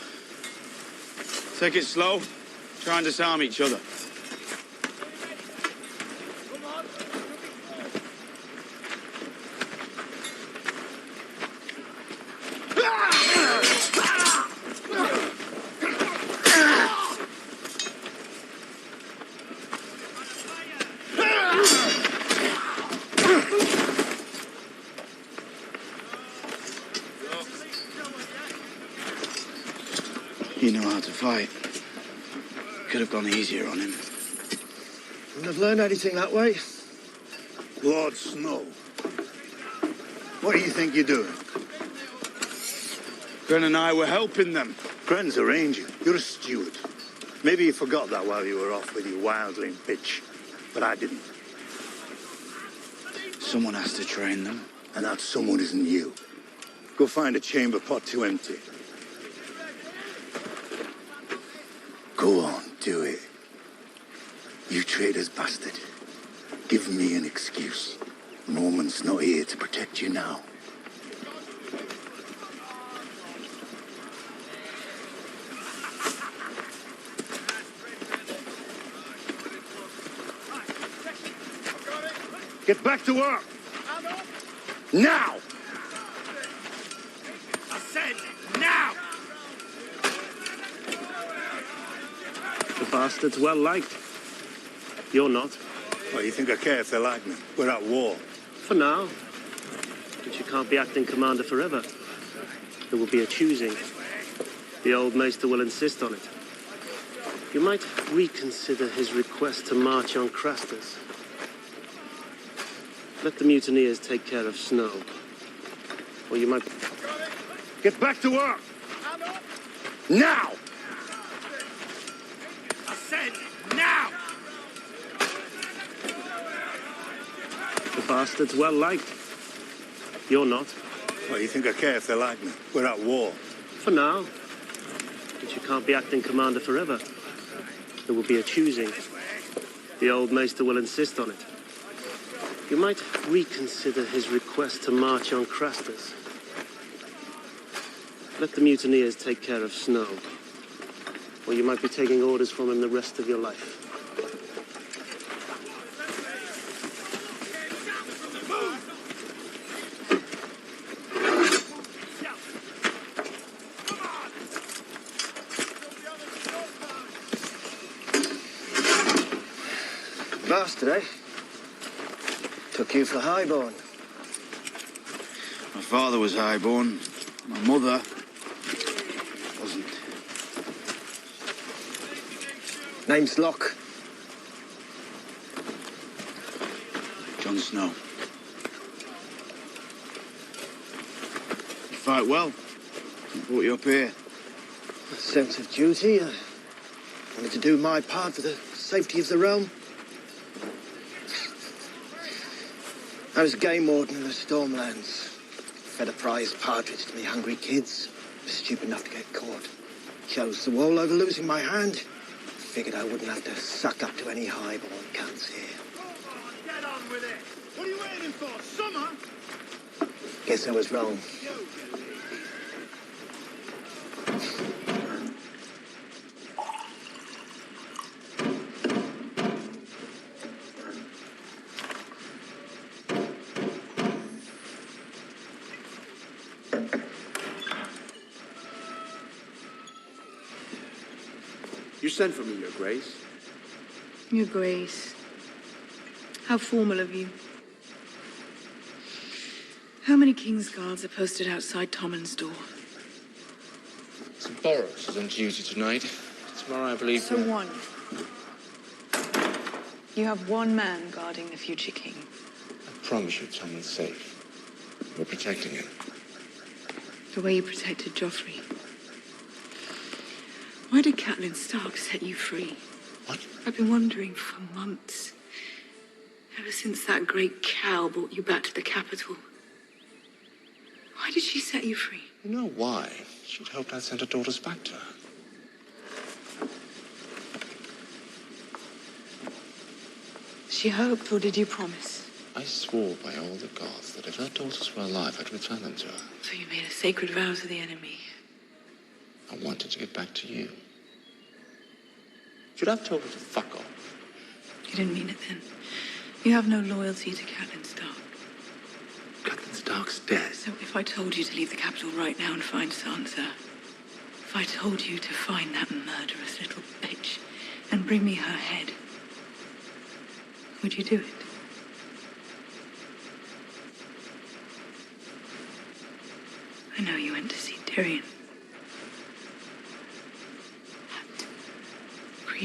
Q: Take it slow. Try and disarm each other. You know how to fight. Could have gone easier on him.
P: Wouldn't have learned anything that way.
N: Lord Snow. What do you think you're doing?
Q: Gren and I were helping them.
N: Gren's a ranger. You're a steward. Maybe you forgot that while you were off with your wildling bitch. But I didn't.
Q: Someone has to train them.
N: And that someone isn't you. Go find a chamber pot to empty. Go on, do it. You traitor's bastard. Give me an excuse. Norman's not here to protect you now. Get back to work! Now!
Q: I said now!
J: The bastard's well liked. You're not.
N: Well, you think I care if they like me? We're at war.
J: For now. But you can't be acting commander forever. There will be a choosing. The old maester will insist on it. You might reconsider his request to march on Crastus. Let the mutineers take care of Snow. Or you might...
N: Get back to work! Now!
D: I said now!
J: The bastard's well liked. You're not.
N: Well, you think I care if they like me? We're at war.
J: For now. But you can't be acting commander forever. There will be a choosing. The old maester will insist on it. You might reconsider his request to march on Crastus. Let the mutineers take care of Snow. Or you might be taking orders from him the rest of your life.
B: Bastard, eh? Took you for highborn.
N: My father was highborn. My mother wasn't.
B: Name's Locke.
N: Jon Snow. You fight well. I brought you up here.
B: A sense of duty. I wanted to do my part for the safety of the realm. I was game warden in the Stormlands. Fed a prize partridge to me hungry kids. Was stupid enough to get caught. Chose the wall over losing my hand. Figured I wouldn't have to suck up to any highborn cunts here.
N: Get on with it! What are you waiting for? Summer?
B: Guess I was wrong.
D: You sent for me, Your Grace.
H: Your Grace. How formal of you. How many King's Guards are posted outside Tommen's door?
U: St. Boros is on duty tonight. Tomorrow, I believe...
H: So one. You have one man guarding the future king.
U: I promise you Tommen's safe. We're protecting him.
H: The way you protected Joffrey. Why did Catelyn Stark set you free?
U: What?
H: I've been wondering for months. Ever since that great cow brought you back to the capital. Why did she set you free?
U: You know why? She'd hoped I'd send her daughters back to her.
H: She hoped, or did you promise?
U: I swore by all the gods that if her daughters were alive, I'd return them to her.
H: So you made a sacred vow to the enemy.
U: I wanted to get back to you. Should I have told her to fuck off?
H: You didn't mean it then. You have no loyalty to Catelyn Stark.
U: Catelyn Stark's dead.
H: So if I told you to leave the capital right now and find Sansa, if I told you to find that murderous little bitch and bring me her head, would you do it? I know you went to see Tyrion.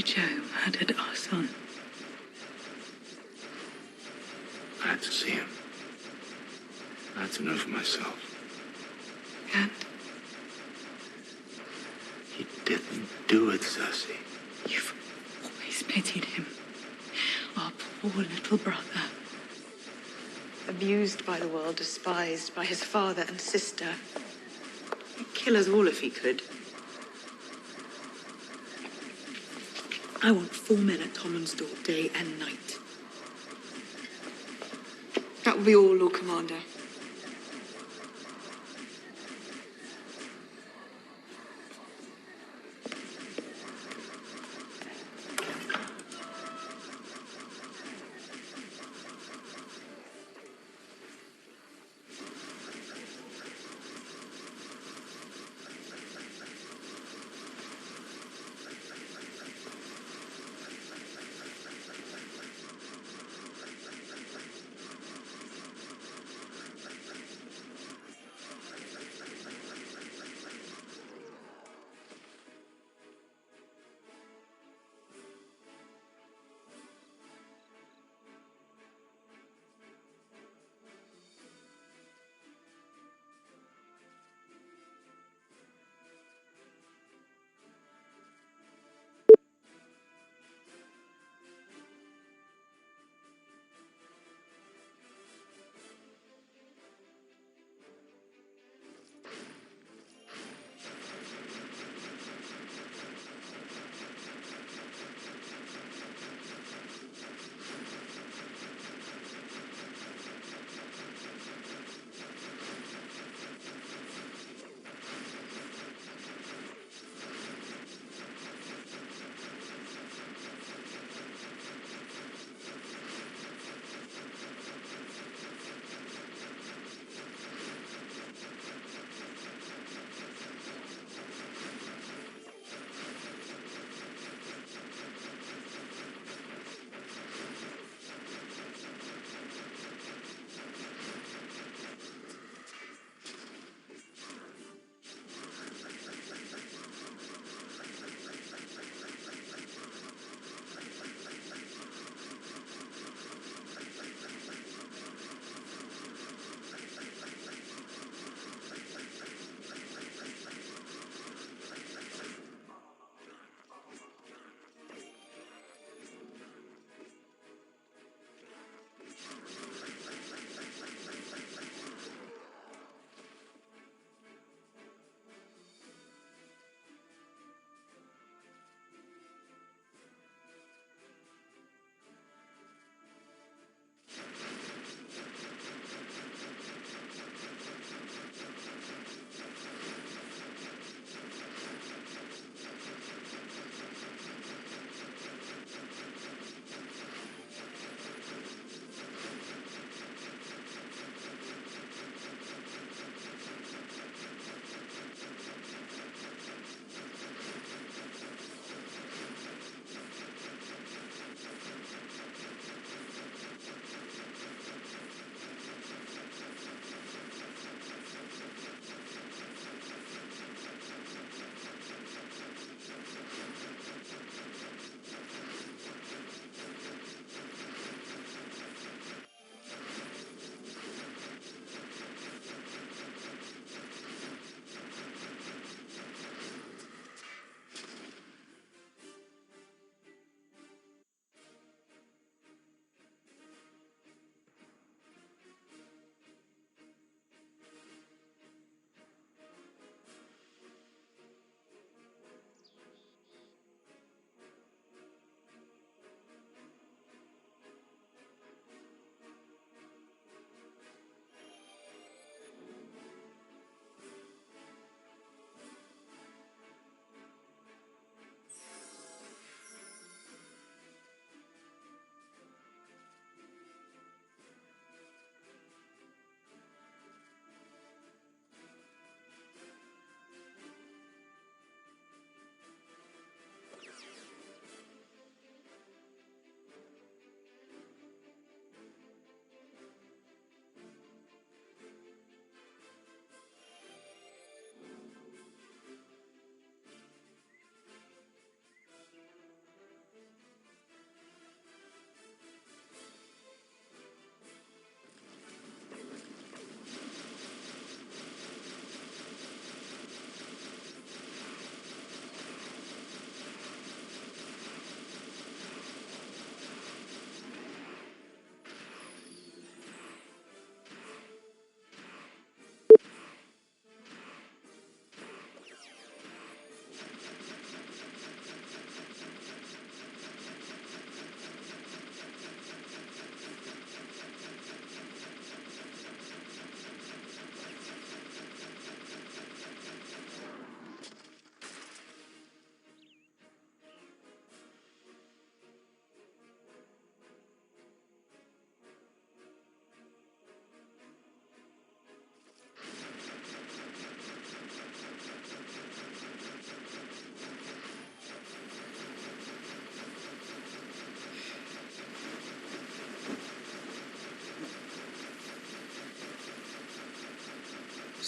H: Joe murdered our son.
U: I had to see him. I had to know for myself.
H: And?
U: He didn't do it, Cersei.
H: You've always pitied him. Our poor little brother. Abused by the world, despised by his father and sister. He'd kill us all if he could. I want 4 men at Tommen's door, day and night. That will be all, Lord Commander.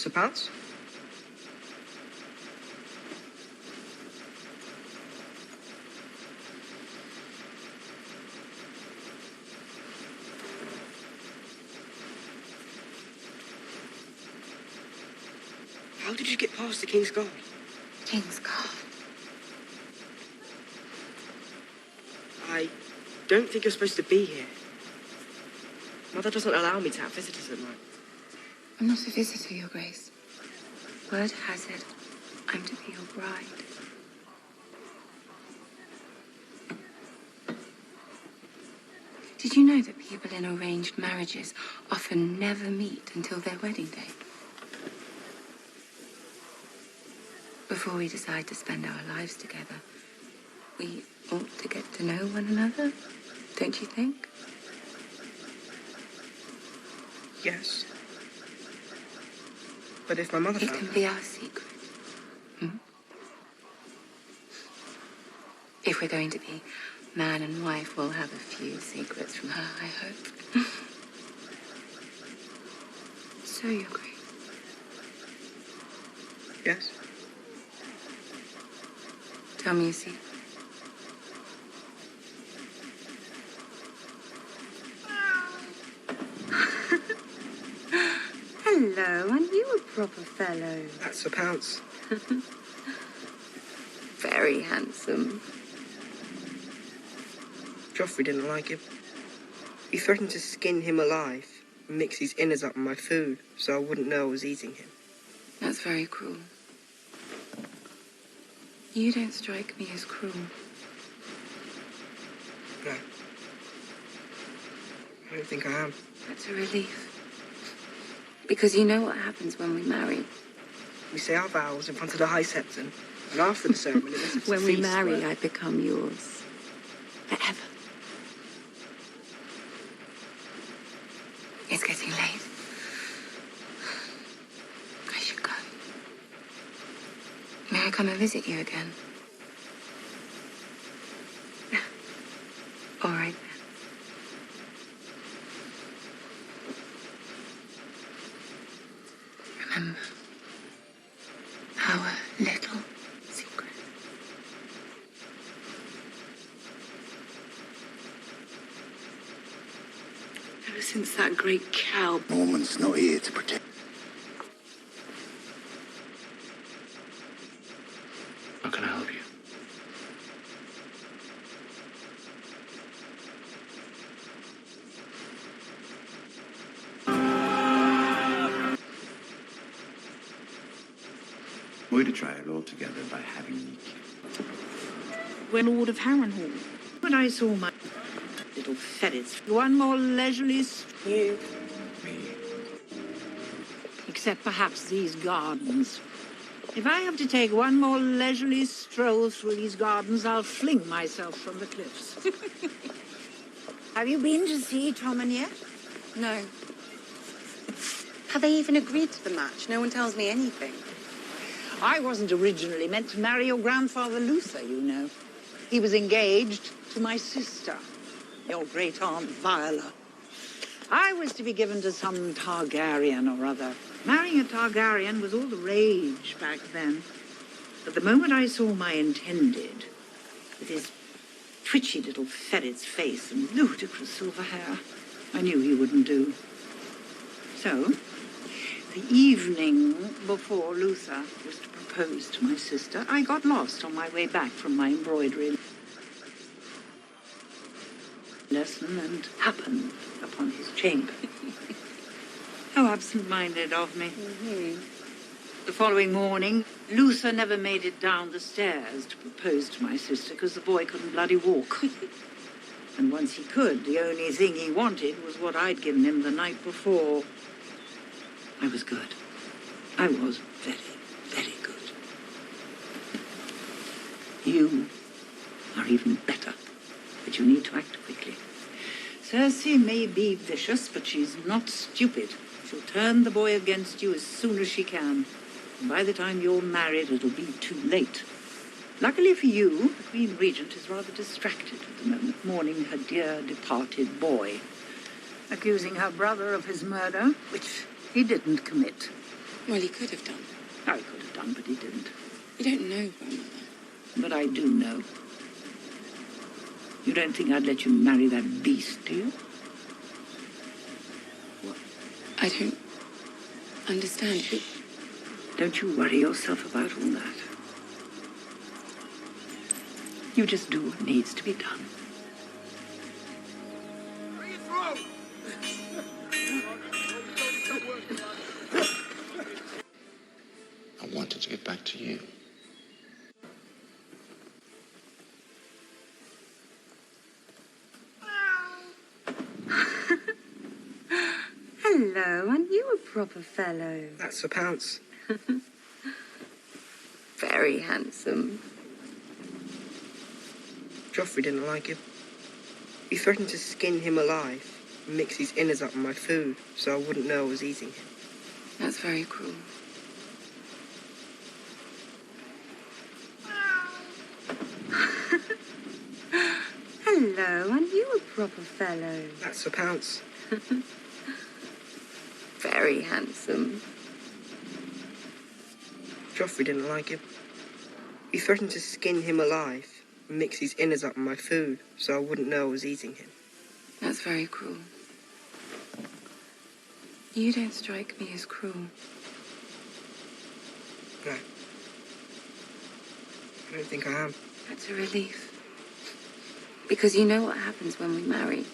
I: Sir Pounce? How did you get past the King's Guard?
K: King's Guard?
I: I don't think you're supposed to be here. Mother doesn't allow me to have visitors at night.
K: I'm not a visitor, Your Grace. Word has it, I'm to be your bride. Did you know that people in arranged marriages often never meet until their wedding day? Before we decide to spend our lives together, we ought to get to know one another, don't you think?
I: Yes. But if my mother
K: It
I: found
K: can
I: out...
K: be our secret. If we're going to be man and wife, we'll have a few secrets from her, I hope. So, Your Grace.
I: Yes?
K: Tell me a secret. Hello, aren't you a proper fellow?
I: That's Sir Pounce.
K: Very handsome.
I: Joffrey didn't like him. He threatened to skin him alive and mix his innards up in my food so I wouldn't know I was eating him.
K: That's very cruel. You don't strike me as cruel.
I: No. I don't think I am.
K: That's a relief. Because you know what happens when we marry.
I: We say our vows in front of the High Septon, and after the ceremony,
K: when we marry, I become yours. Forever. It's getting late. I should go. May I come and visit you again? All right, then. Remember, our little secret.
H: Ever since that great cow...
N: Norman's not here to protect.
W: How can I help you?
A: Avoid a trial altogether by having me killed.
F: We're Lord of Harrenhal.
R: When I saw my little ferrets, one more leisurely
I: You.
R: except perhaps these gardens. If I have to take one more leisurely stroll through these gardens, I'll fling myself from the cliffs.
L: Have you been to see Tommen yet?
K: No. Have they even agreed to the match? No one tells me anything.
R: I wasn't originally meant to marry your grandfather Luther, you know. He was engaged to my sister, your great-aunt Viola. I was to be given to some Targaryen or other. Marrying a Targaryen was all the rage back then. But the moment I saw my intended, with his twitchy little ferret's face and ludicrous silver hair, I knew he wouldn't do. So, the evening before Luther was to propose to my sister, I got lost on my way back from my embroidery lesson and happened upon his chamber. How absent-minded of me. The following morning, Luther never made it down the stairs to propose to my sister because the boy couldn't bloody walk. And once he could, the only thing he wanted was what I'd given him the night before. I was good. I was very, very good. You are even better, but you need to act quickly. Cersei may be vicious, but she's not stupid. She'll turn the boy against you as soon as she can. And by the time you're married, it'll be too late. Luckily for you, the Queen Regent is rather distracted at the moment, mourning her dear departed boy, accusing her brother of his murder, which he didn't commit.
K: Well, he could have done.
R: I could have done, but he didn't.
K: You don't know, Grandmother.
R: But I do know. You don't think I'd let you marry that beast, do you?
K: I don't understand.
R: Don't you worry yourself about all that. You just do what needs to be done.
U: I wanted to get back to you.
K: Hello, aren't you a proper fellow?
I: That's a pounce.
K: Very handsome.
I: Joffrey didn't like him. He threatened to skin him alive and mix his innards up in my food so I wouldn't know I was eating him.
K: That's very cruel. Hello, aren't you a proper fellow?
I: That's a pounce.
K: Very handsome.
I: Joffrey didn't like him. He threatened to skin him alive and mix his innards up in my food so I wouldn't know I was eating him.
K: That's very cruel. You don't strike me as cruel.
I: No. I don't think I am.
K: That's a relief. Because you know what happens when we marry.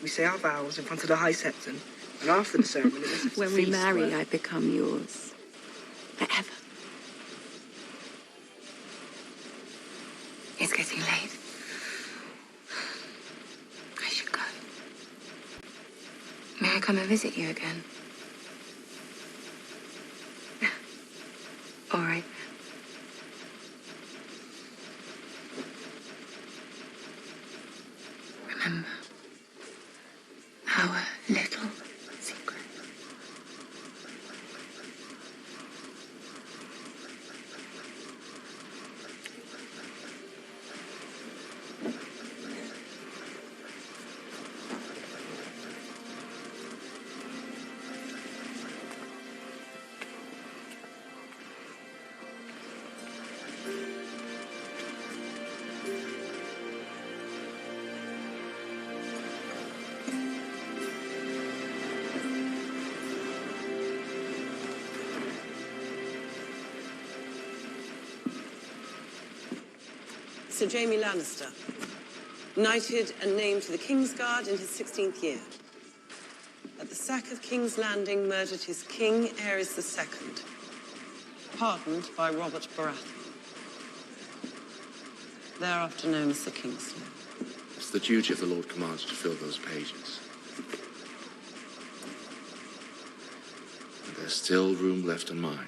I: We say our vows in front of the High Septon, and after the ceremony,
K: When we marry, I become yours. Forever. It's getting late. I should go. May I come and visit you again? All right. Remember our little secret.
M: Sir Jaime Lannister, knighted and named to the King's Guard in his 16th year. At the sack of King's Landing, murdered his king, Aerys II. Pardoned by Robert Baratheon. Thereafter known as the Kingslayer.
U: It's the duty of the Lord Commander to fill those pages. And there's still room left in mine.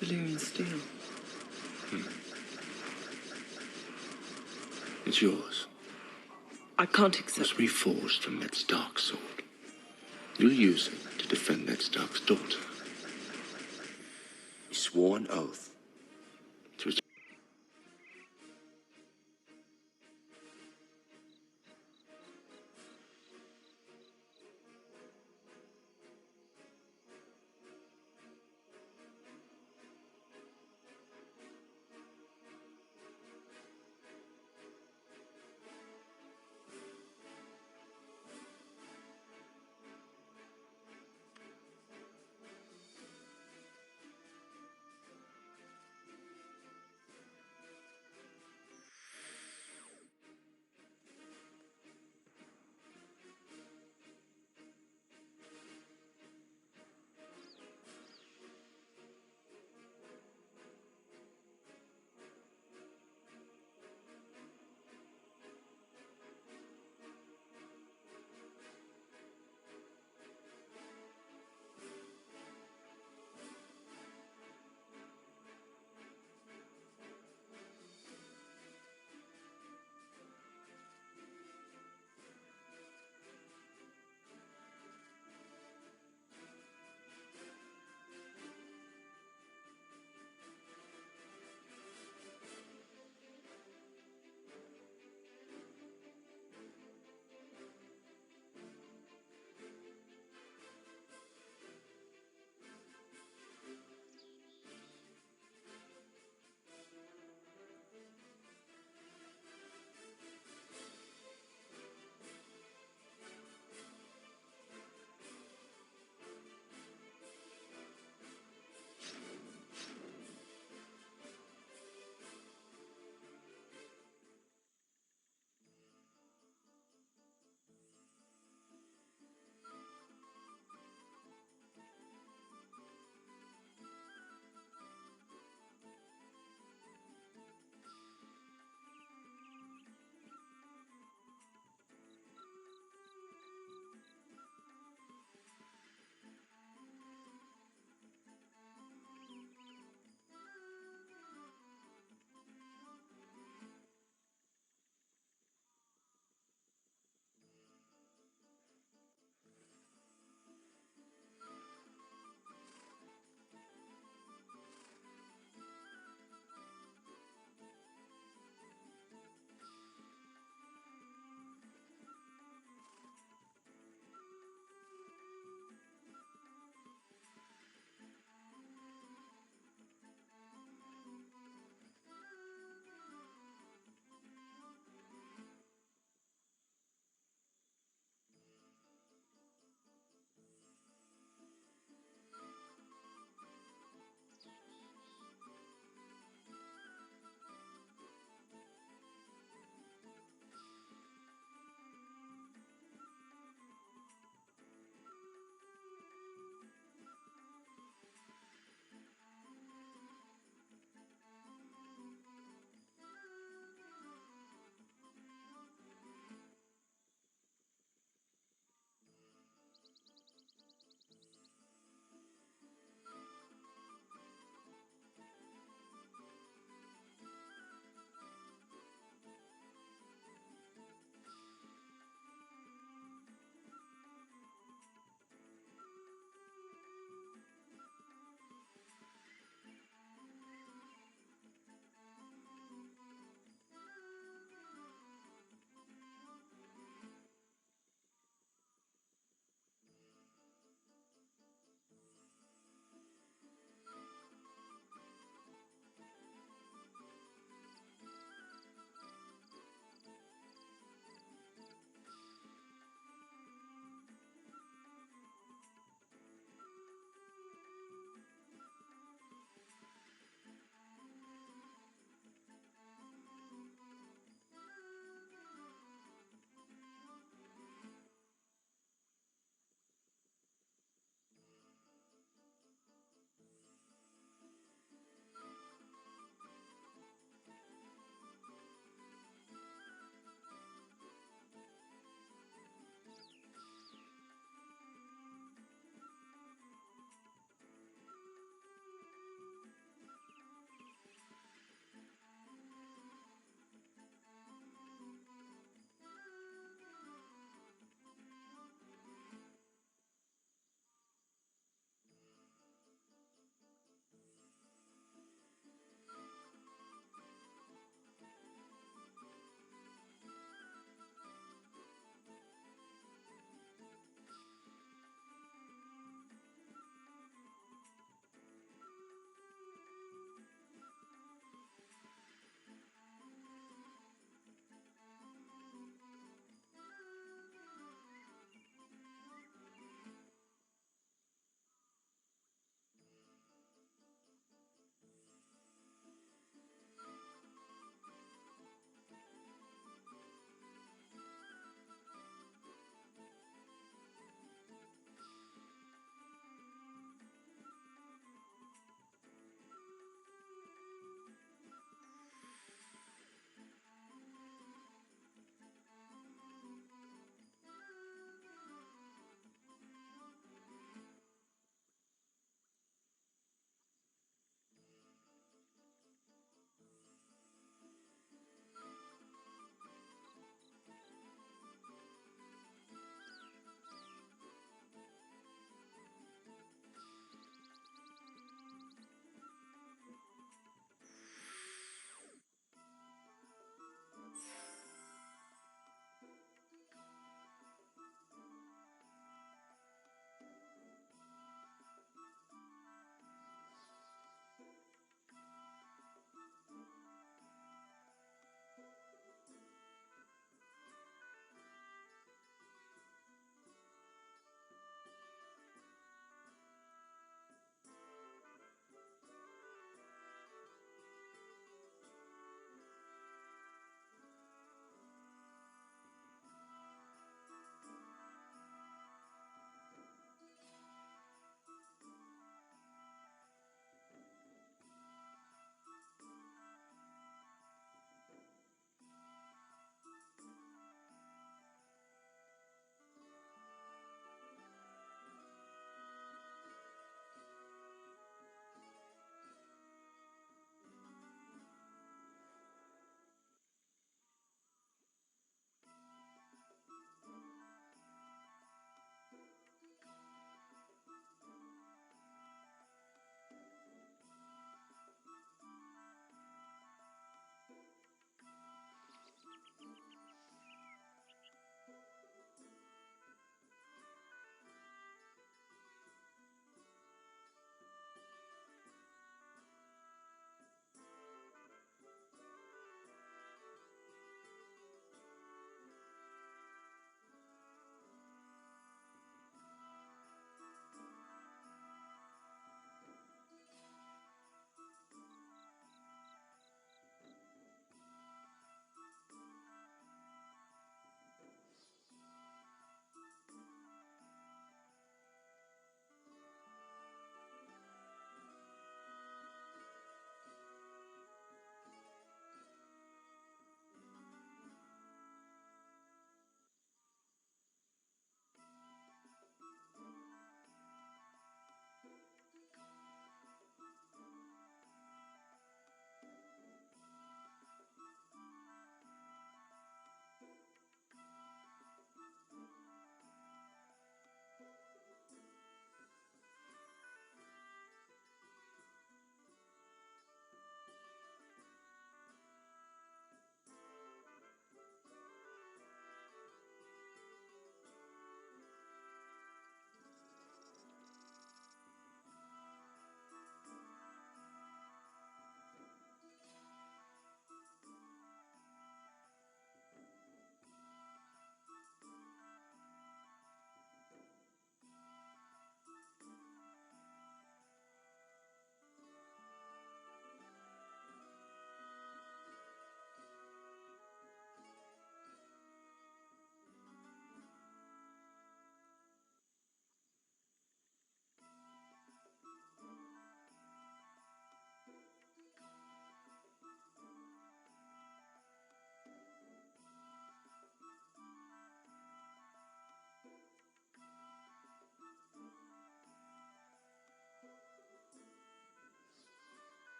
M: Valyrian steel.
U: It's yours.
M: I can't accept.
U: It was reforged from Ned Stark's sword. You'll use it to defend Ned Stark's daughter.
O: You swore an oath